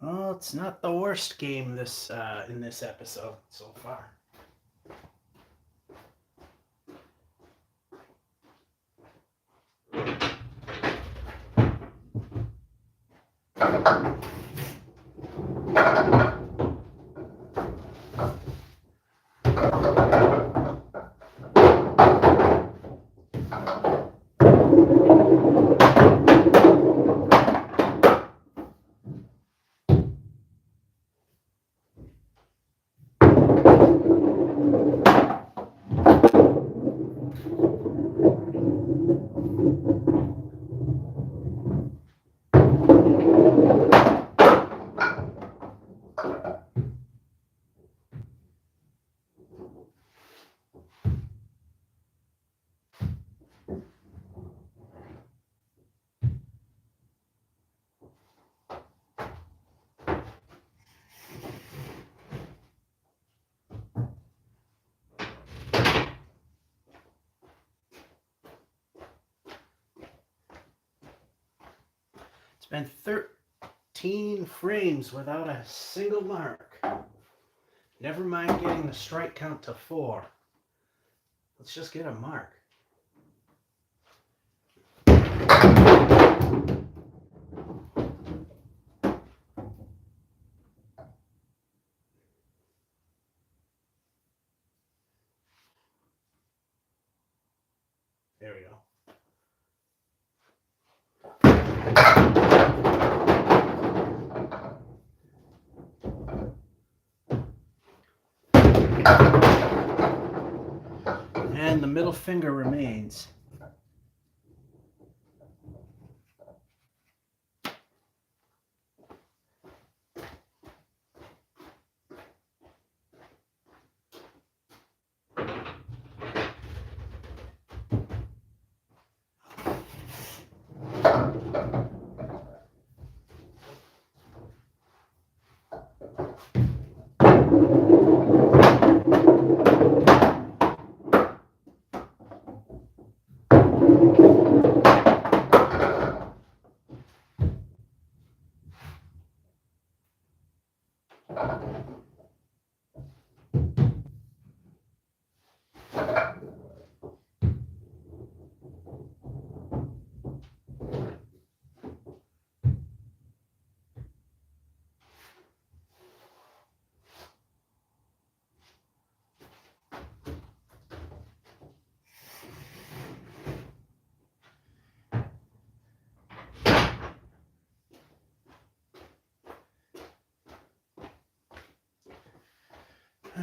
Well, it's not the worst game this in this episode so far. It's been 13 frames without a single mark. Never mind getting the strike count to 4. Let's just get a mark. There we go. And the middle finger remains.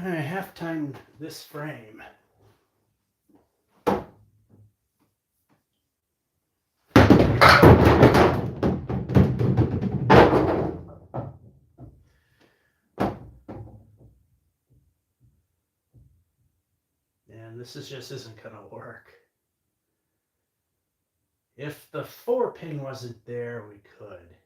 I half-timed this frame. And this just isn't going to work. If the 4-pin wasn't there, we could.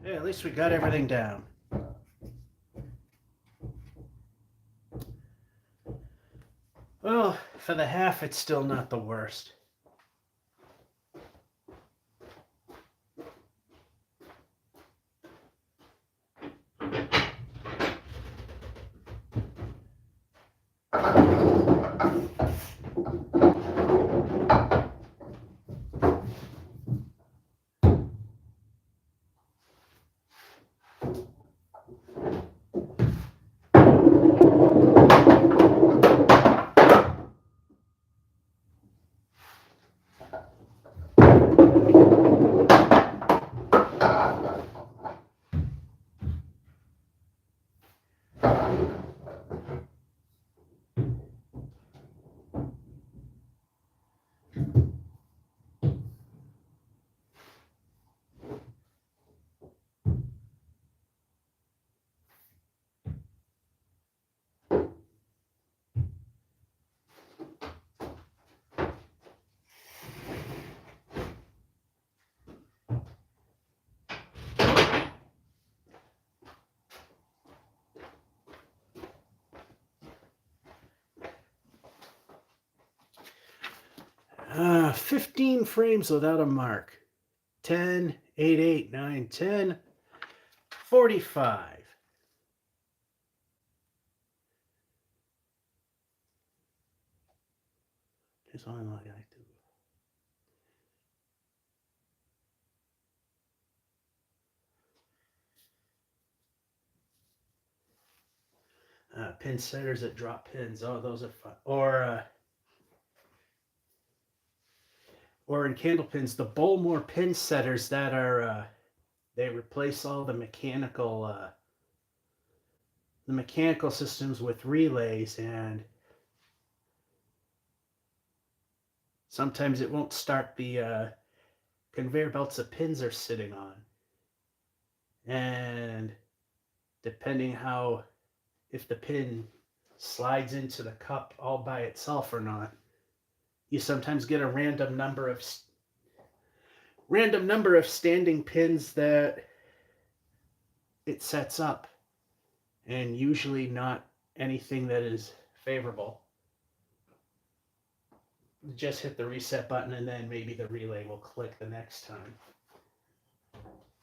Yeah, at least we got everything down. Well, for the half, it's still not the worst. Uh, 15 frames without a mark. 10, 8, 8, 9, 10, 45. It's only like I do. Pin setters that drop pins. Oh, those are fun. Or in candle pins, the Bowlmore pin setters that are they replace all the mechanical systems with relays, and sometimes it won't start the conveyor belts the pins are sitting on. And depending if the pin slides into the cup all by itself or not, you sometimes get a random number of standing pins that it sets up, and usually not anything that is favorable. Just hit the reset button and then maybe the relay will click the next time,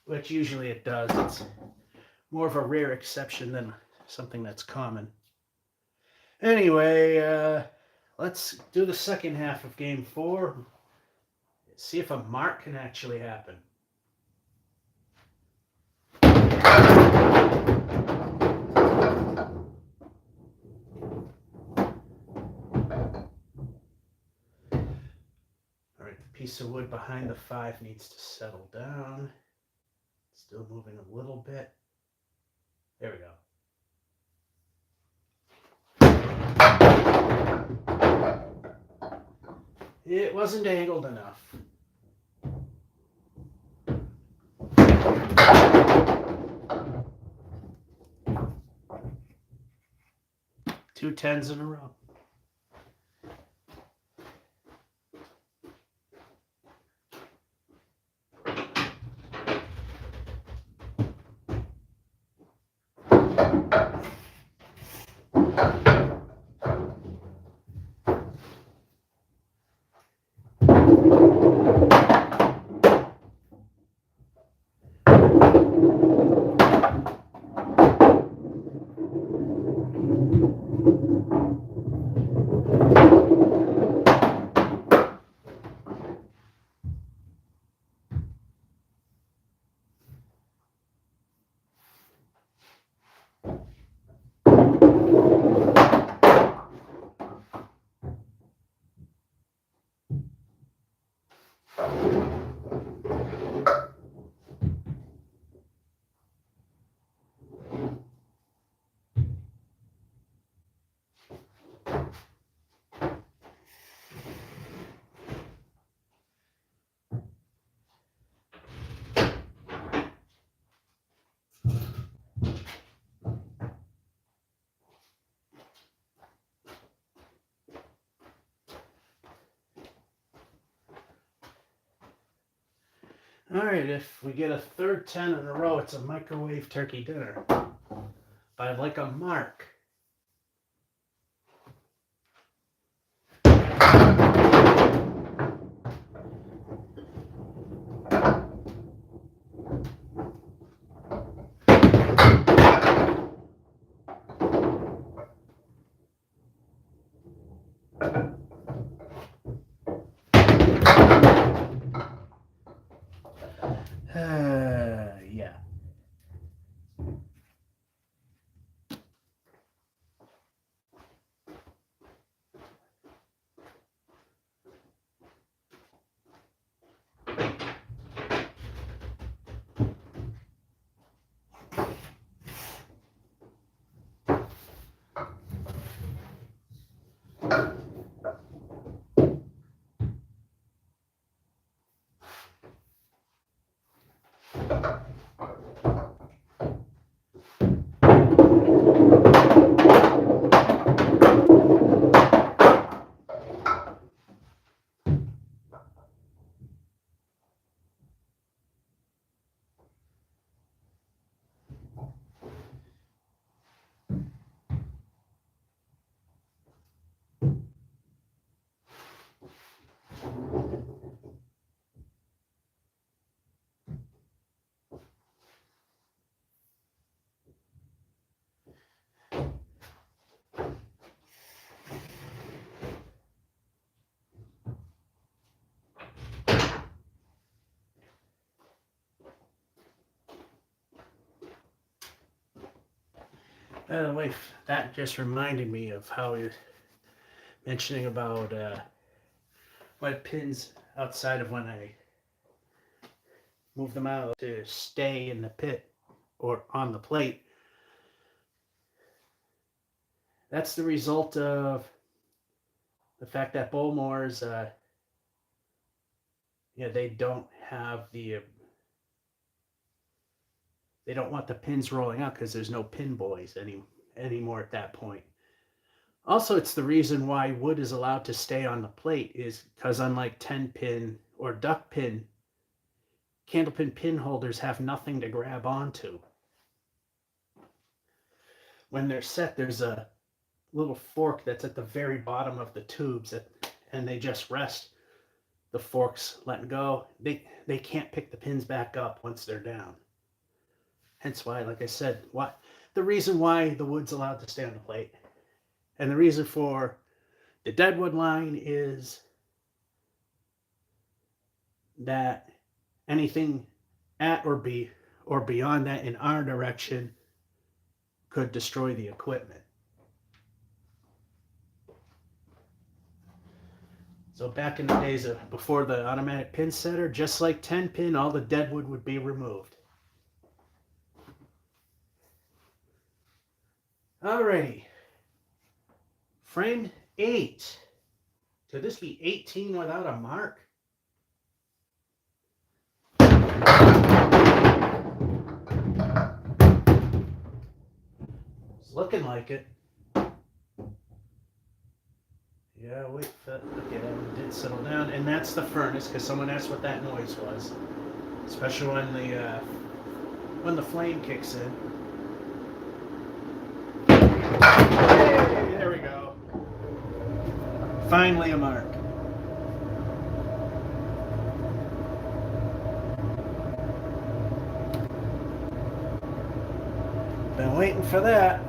which usually it does. It's more of a rare exception than something that's common. Anyway, let's do the second half of game 4. See if a mark can actually happen. All right, the piece of wood behind the 5 needs to settle down. Still moving a little bit. There we go. It wasn't angled enough. Two 10s in a row. All right, if we get a third 10 in a row, it's a microwave turkey dinner. But I'd like a mark. Yeah. By the way, that just reminded me of how you're mentioning about my pins outside of when I move them out to stay in the pit or on the plate. That's the result of the fact that Bowmore's, they don't have they don't want the pins rolling out because there's no pin boys anymore at that point. Also, it's the reason why wood is allowed to stay on the plate is because unlike 10-pin or duck pin, candlepin pin holders have nothing to grab onto. When they're set, there's a little fork that's at the very bottom of the tubes and they just rest. The fork's letting go. They can't pick the pins back up once they're down. Hence why, like I said, the reason why the wood's allowed to stay on the plate. And the reason for the deadwood line is that anything at or beyond that in our direction could destroy the equipment. So back in the days before the automatic pin setter, just like 10-pin, all the deadwood would be removed. Alrighty. Frame 8. Could this be 18 without a mark? It's looking like it. Yeah, wait for that. Okay, that one did settle down. And that's the furnace, because someone asked what that noise was. Especially when the flame kicks in. Hey, there we go. Finally a mark. Been waiting for that.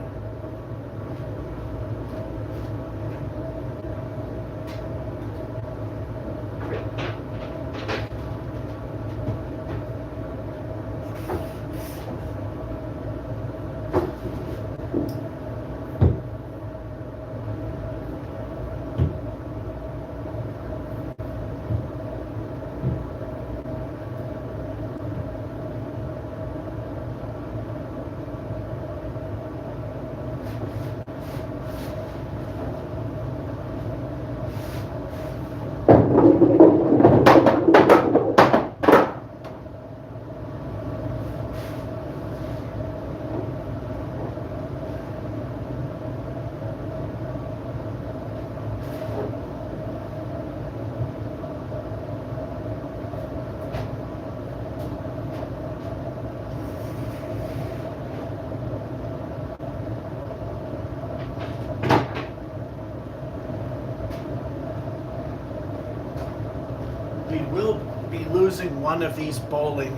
we will be losing one of these bowling,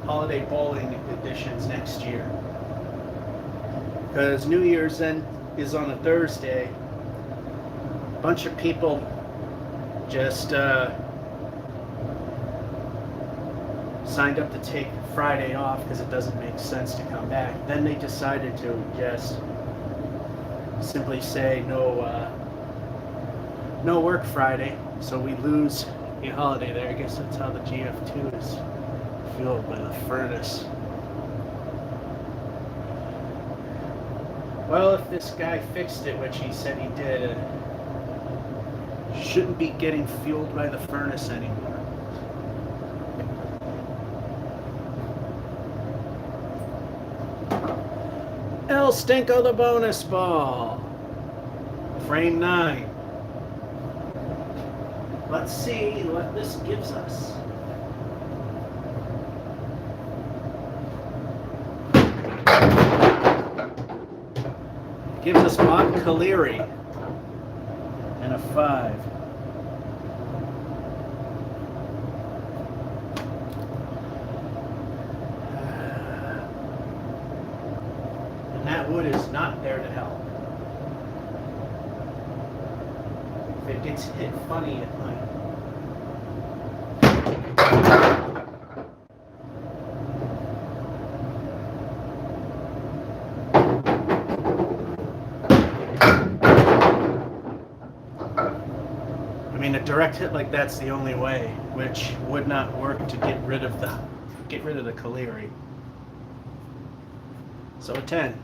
holiday bowling editions next year. Because New Year's End is on a Thursday. A bunch of people just signed up to take Friday off because it doesn't make sense to come back. Then they decided to just simply say no work Friday, so we lose a holiday there. I guess that's how the GF2 is fueled by the furnace. Well, if this guy fixed it, which he said he did, it shouldn't be getting fueled by the furnace anymore. El Stinko the bonus ball. Frame 9. Let's see what this gives us. It gives us Bob Caleri and a 5. That wood is not there to help. If it gets hit funny, it might. I mean, a direct hit like that's the only way, which would not work to get rid of the Caleri. So a 10.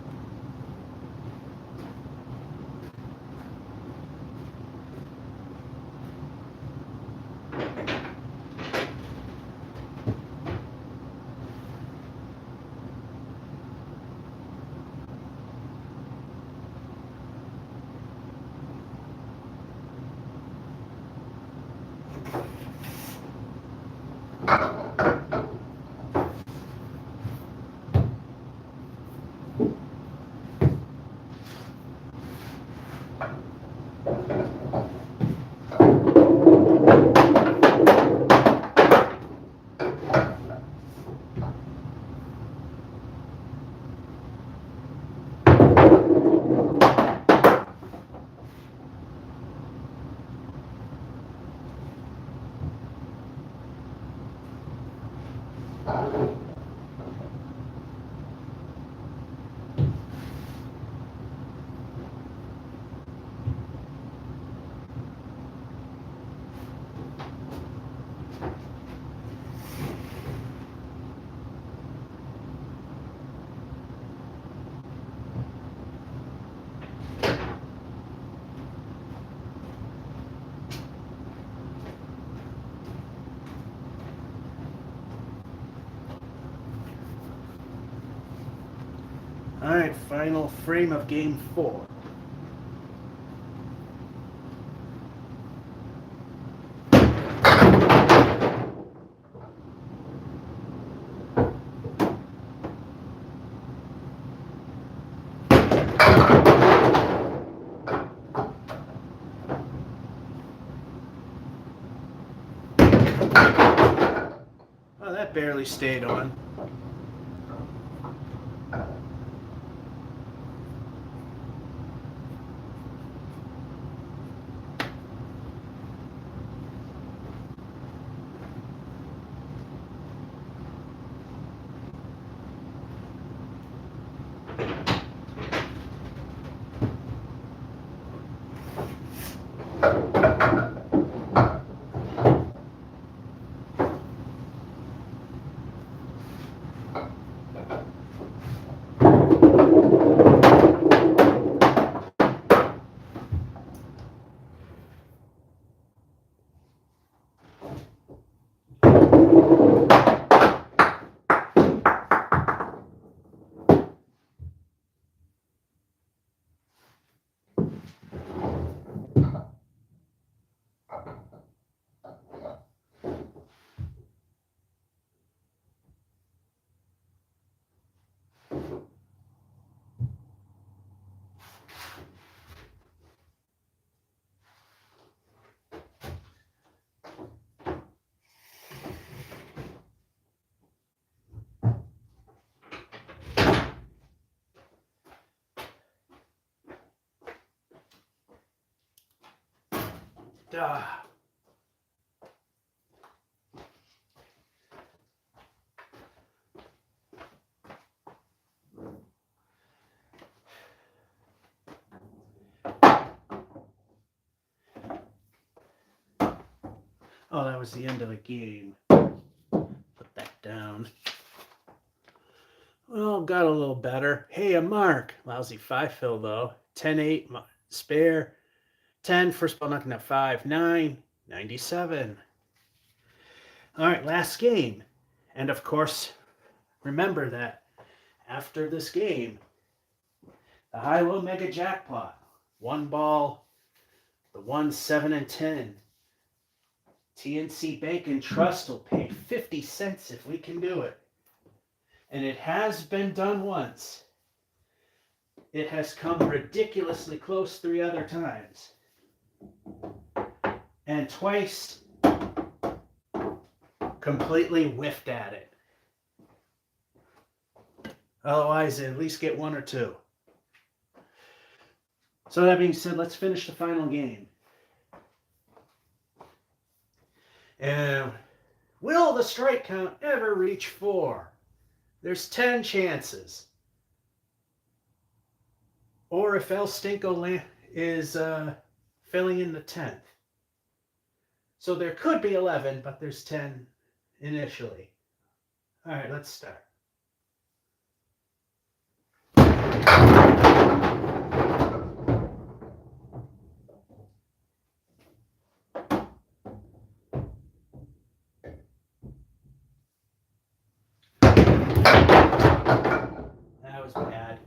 All right, final frame of game 4. Oh, that barely stayed on. Ah. Oh, that was the end of the game. Put that down. Well, got a little better. Hey, a mark. Lousy 5 fill, though. 10-8, spare. 10, first ball knocking at 5, 9, 97. All right, last game. And of course, remember that after this game, the high-low mega jackpot, one ball, the 1, 7, and 10. TNC Bank and Trust will pay 50 cents if we can do it. And it has been done once. It has come ridiculously close 3 other times. And twice completely whiffed at it. Otherwise, at least get 1 or 2. So that being said, let's finish the final game. And will the strike count ever reach 4? There's 10 chances. Or if El Stinko is filling in the 10th. So there could be 11, but there's 10 initially. All right, let's start. That was bad.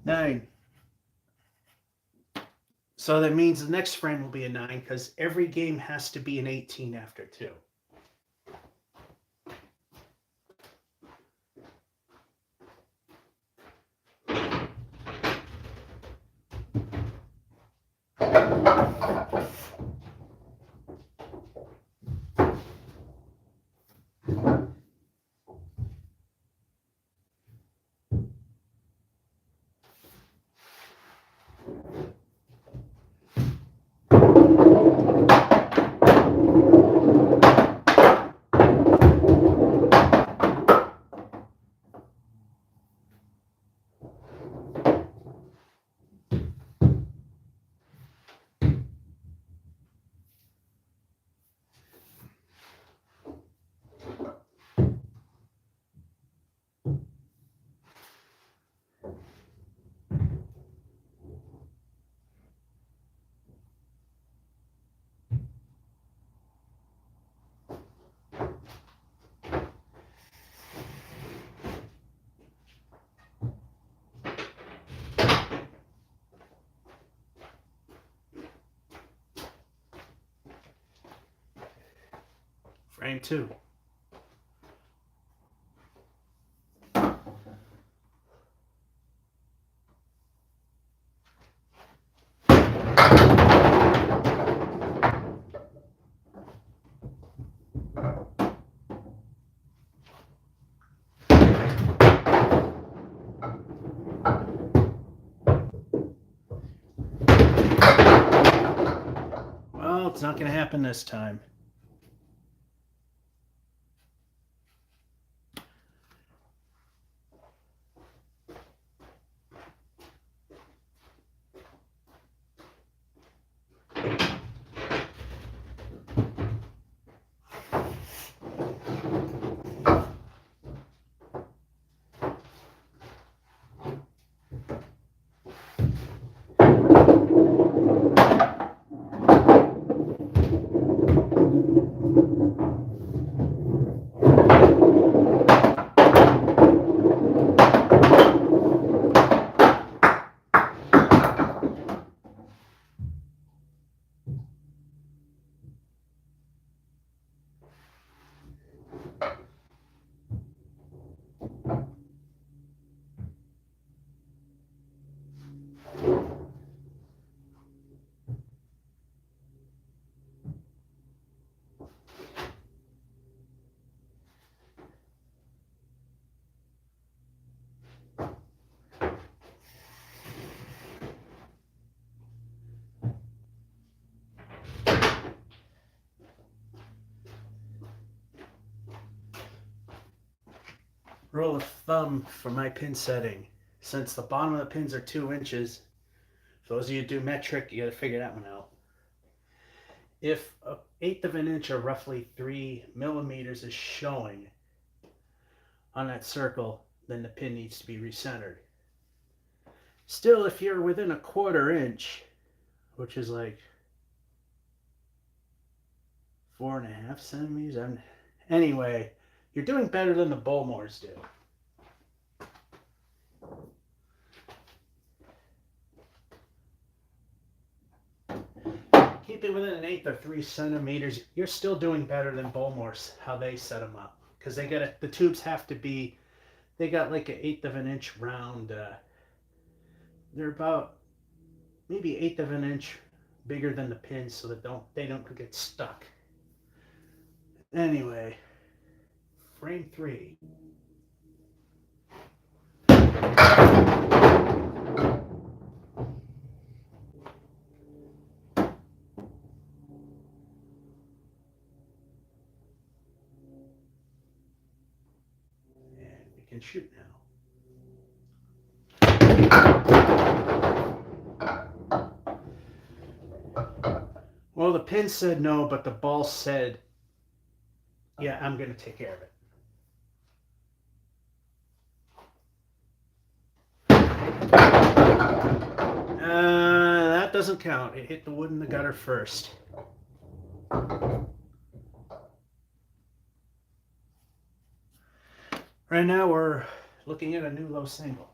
Nine. So that means the next frame will be a 9 because every game has to be an 18 after 2. Frame 2. Well, it's not going to happen this time. Rule of thumb for my pin setting, since the bottom of the pins are 2 inches, for those of you who do metric, you got to figure that one out. If an eighth of an inch or roughly 3 millimeters is showing on that circle, then the pin needs to be recentered. Still, if you're within a 1/4 inch, which is like 4.5 centimeters, anyway, you're doing better than the Bowmores do. Keep it within 1/8 or 3 centimeters. You're still doing better than Bowmores, how they set them up, because the tubes have to be. They got like 1/8 of an inch round. They're about maybe 1/8 of an inch bigger than the pins, so that they don't get stuck. Anyway, frame 3. Can shoot now. Well, the pin said no, but the ball said, yeah, I'm going to take care of it. That doesn't count. It hit the wood in the gutter first. Right now we're looking at a new low single.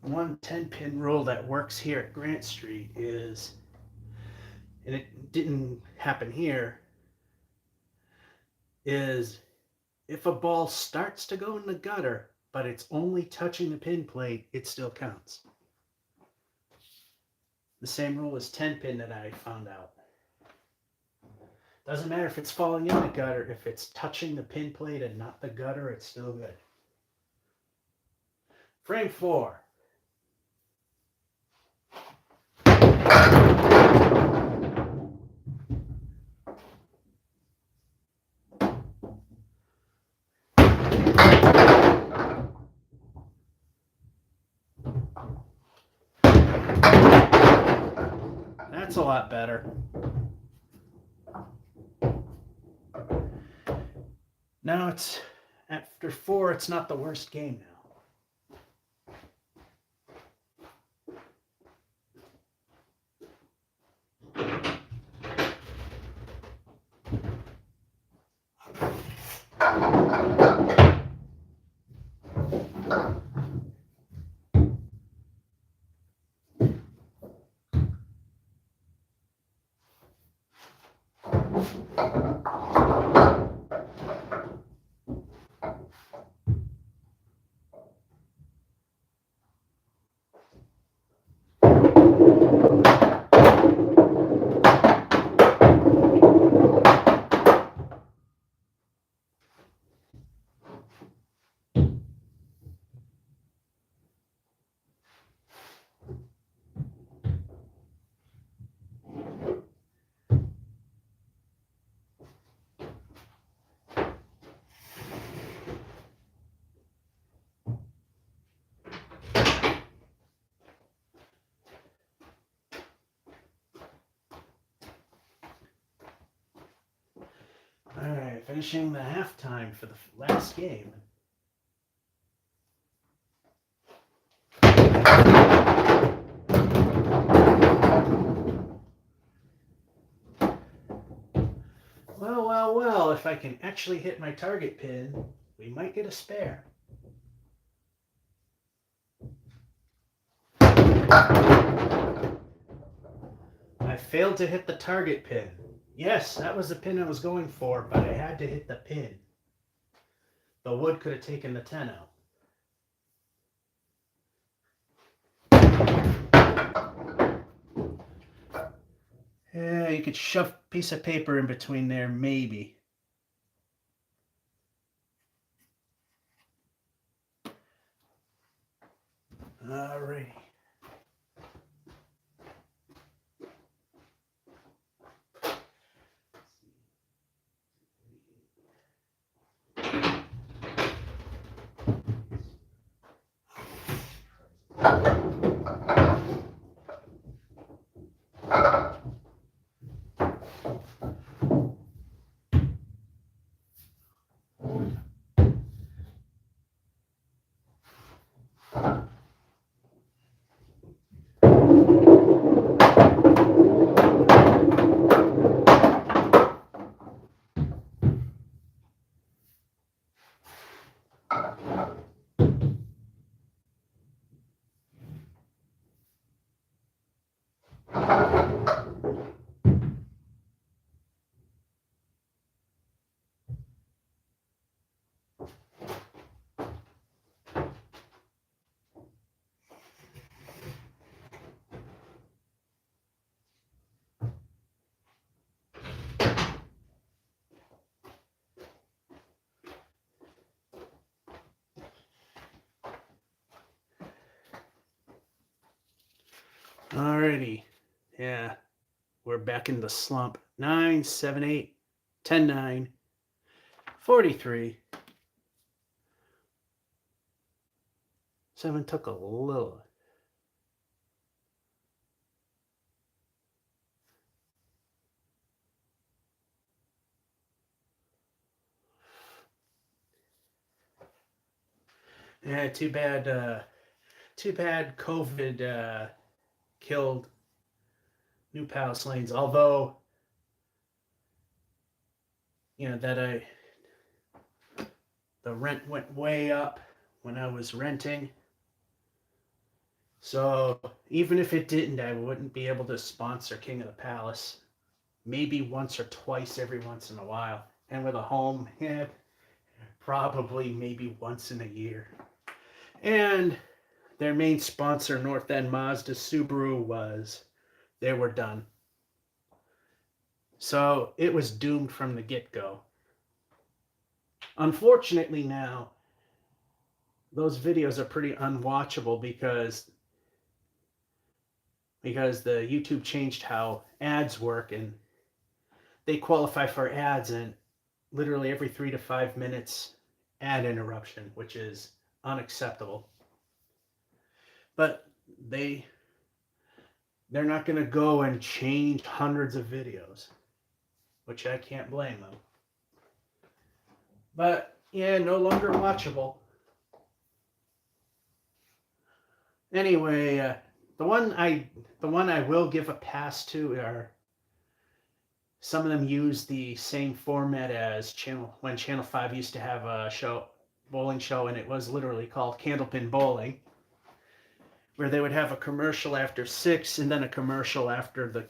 One 10-pin rule that works here at Grant Street is, and it didn't happen here, is if a ball starts to go in the gutter, but it's only touching the pin plate, it still counts. The same rule as 10-pin that I found out. Doesn't matter if it's falling in the gutter, if it's touching the pin plate and not the gutter, it's still good. Frame 4. That's a lot better. Now it's after 4, it's not the worst game now. finishing the halftime for the last game. Well, if I can actually hit my target pin, we might get a spare. I failed to hit the target pin. Yes, that was the pin I was going for, but I had to hit the pin. The wood could have taken the 10 out. Yeah, you could shove a piece of paper in between there, maybe. Alrighty. Alrighty. Yeah. We're back in the slump. 9, 7, 8, 10, 9, 43. 7 took a little. Yeah, too bad COVID killed New Palace Lanes. Although, the rent went way up when I was renting. So even if it didn't, I wouldn't be able to sponsor King of the Palace. Maybe once or twice every once in a while. And with a home, yeah, probably maybe once in a year. And their main sponsor, North End Mazda Subaru, they were done. So it was doomed from the get-go. Unfortunately now, those videos are pretty unwatchable because the YouTube changed how ads work, and they qualify for ads, and literally every 3 to 5 minutes ad interruption, which is unacceptable. But they're not going to go and change hundreds of videos, which I can't blame them. But yeah, no longer watchable. Anyway, the one I will give a pass to are some of them use the same format as when Channel 5 used to have a bowling show, and it was literally called Candlepin Bowling, where they would have a commercial after 6 and then a commercial after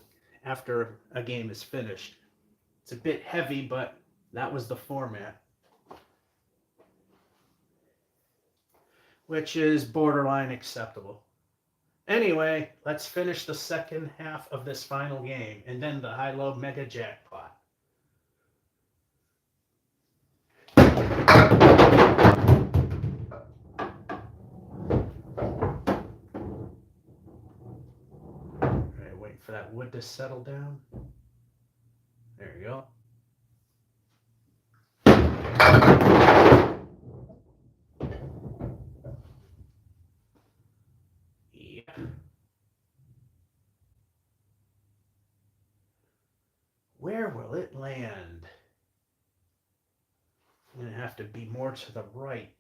a game is finished. It's a bit heavy, but that was the format, which is borderline acceptable. Anyway, let's finish the second half of this final game, and then the high-low mega jackpot. Alright, waiting for that wood to settle down. There you go. Yeah. Where will it land? I'm going to have to be more to the right.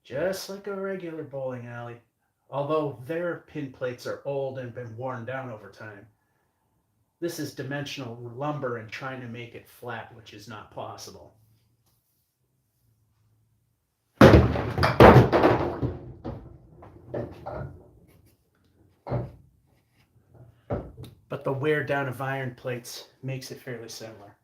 Just like a regular bowling alley, although their pin plates are old and been worn down over time. This is dimensional lumber and trying to make it flat, which is not possible. But the wear down of iron plates makes it fairly similar.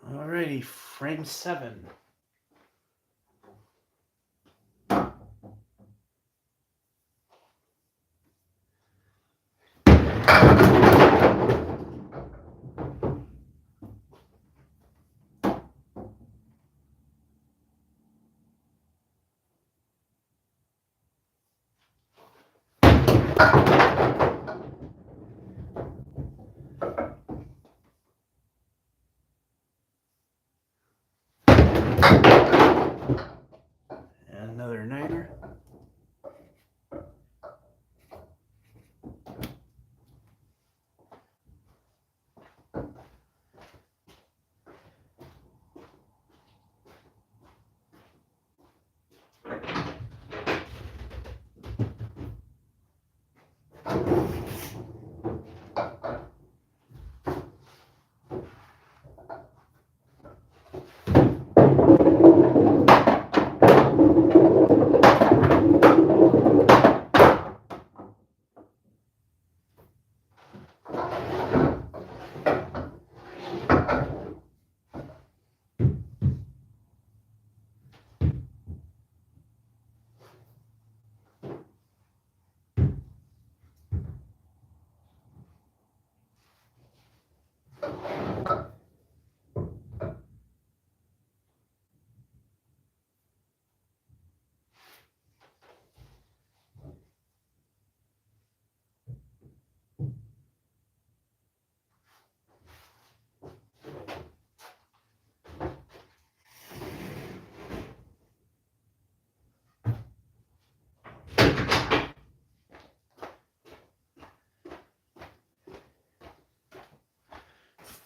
Alrighty, frame 7. And another niner.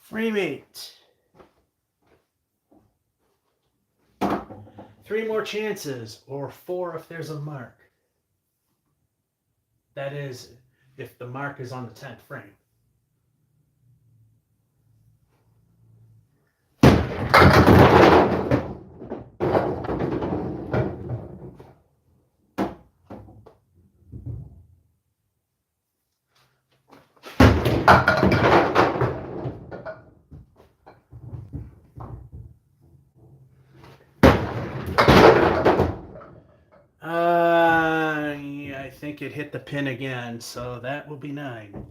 Frame 8. 3 more chances, or 4 if there's a mark. That is, if the mark is on the 10th frame. I think it hit the pin again, so that will be 9.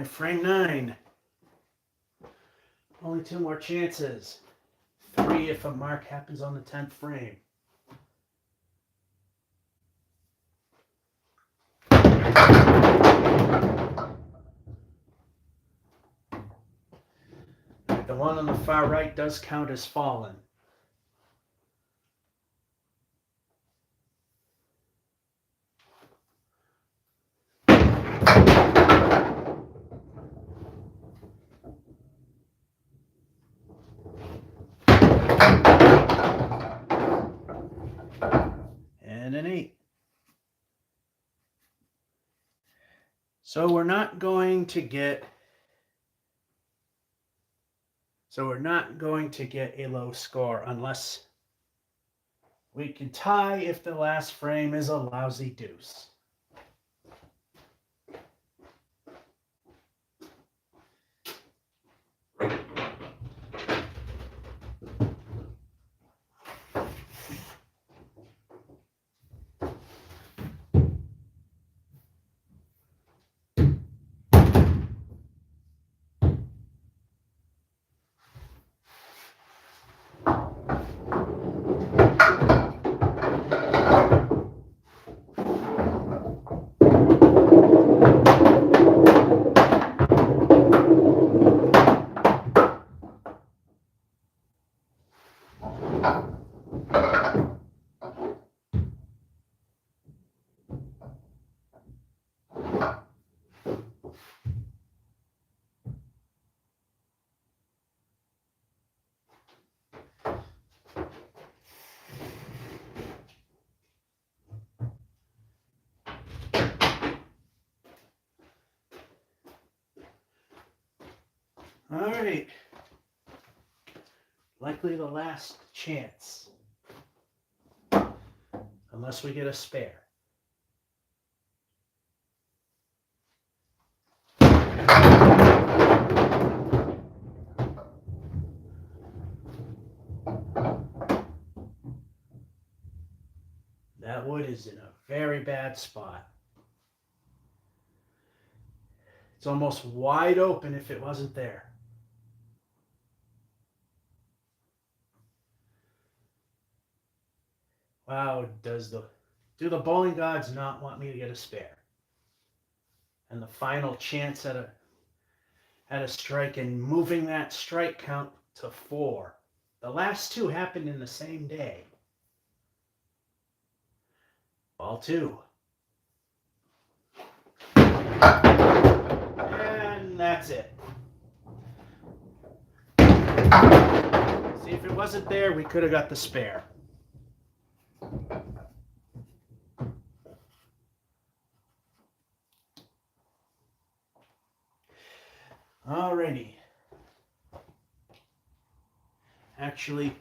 right, frame 9. Only 2 more chances. 3 if a mark happens on the 10th frame. The one on the far right does count as fallen. And an 8. So we're not going to get a low score unless we can tie if the last frame is a lousy deuce. All right. Likely the last chance. Unless we get a spare. That wood is in a very bad spot. It's almost wide open if it wasn't there. Wow, do the bowling gods not want me to get a spare? And the final chance at a strike and moving that strike count to 4. The last 2 happened in the same day. Ball 2. And that's it. See, if it wasn't there, we could have got the spare. Alrighty. Actually,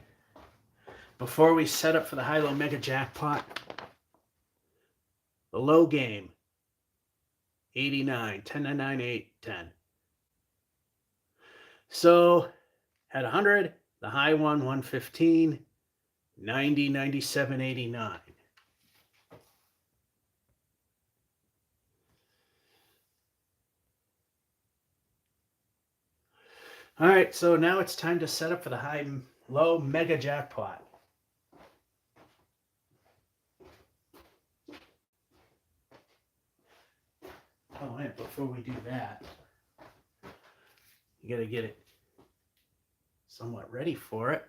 before we set up for the high-low mega jackpot, the low game, 89, 10, 9, 9, 8, 10. So, at 100, the high one, 115, 90, 97, 89. All right, so now it's time to set up for the high-low mega jackpot. Oh, and before we do that, you got to get it somewhat ready for it.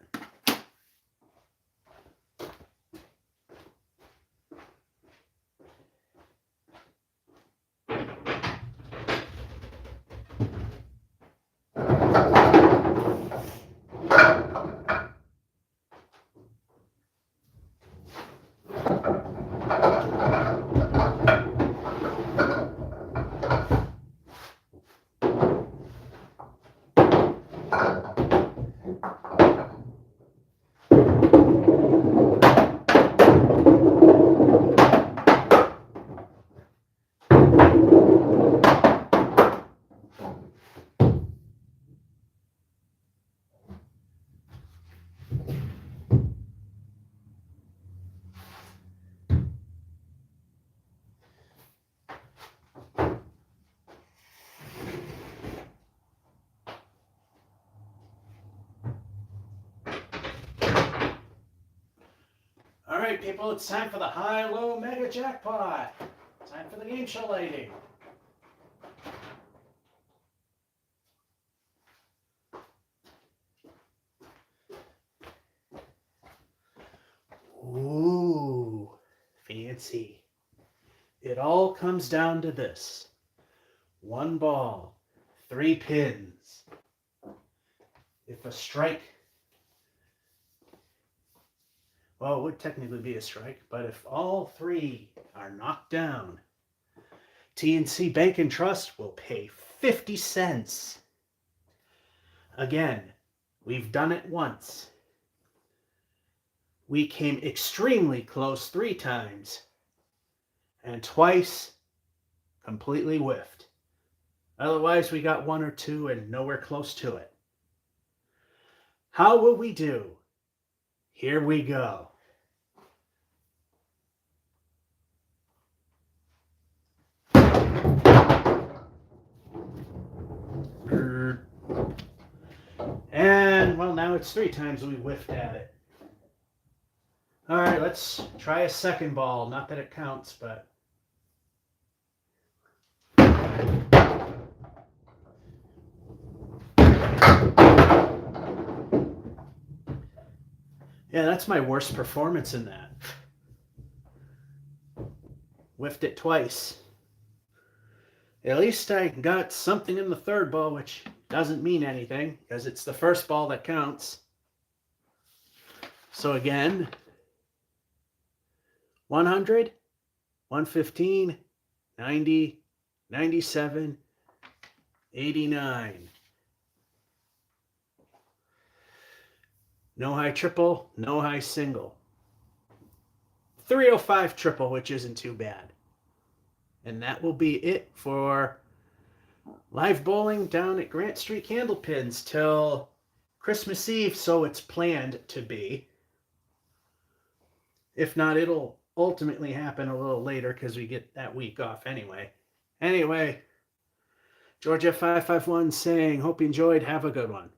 All right, people, it's time for the high-low mega jackpot. Time for the game show lighting. Ooh, fancy. It all comes down to this. 1 ball, 3 pins. If a strike, well, it would technically be a strike, but if all 3 are knocked down, TNC Bank and Trust will pay 50 cents. Again, we've done it once. We came extremely close 3 times, and twice completely whiffed. Otherwise, we got 1 or 2 and nowhere close to it. How will we do? Here we go. And, well, now it's 3 times we whiffed at it. All right, let's try a second ball. Not that it counts, but... yeah, that's my worst performance in that. Whiffed it twice. At least I got something in the third ball, which doesn't mean anything, because it's the first ball that counts. So again, 100, 115, 90, 97, 89. No high triple, no high single. 305 triple, which isn't too bad. And that will be it for live bowling down at Grant Street Candlepins till Christmas Eve, so it's planned to be. If not, it'll ultimately happen a little later because we get that week off anyway. Anyway, George F551 saying, hope you enjoyed. Have a good one.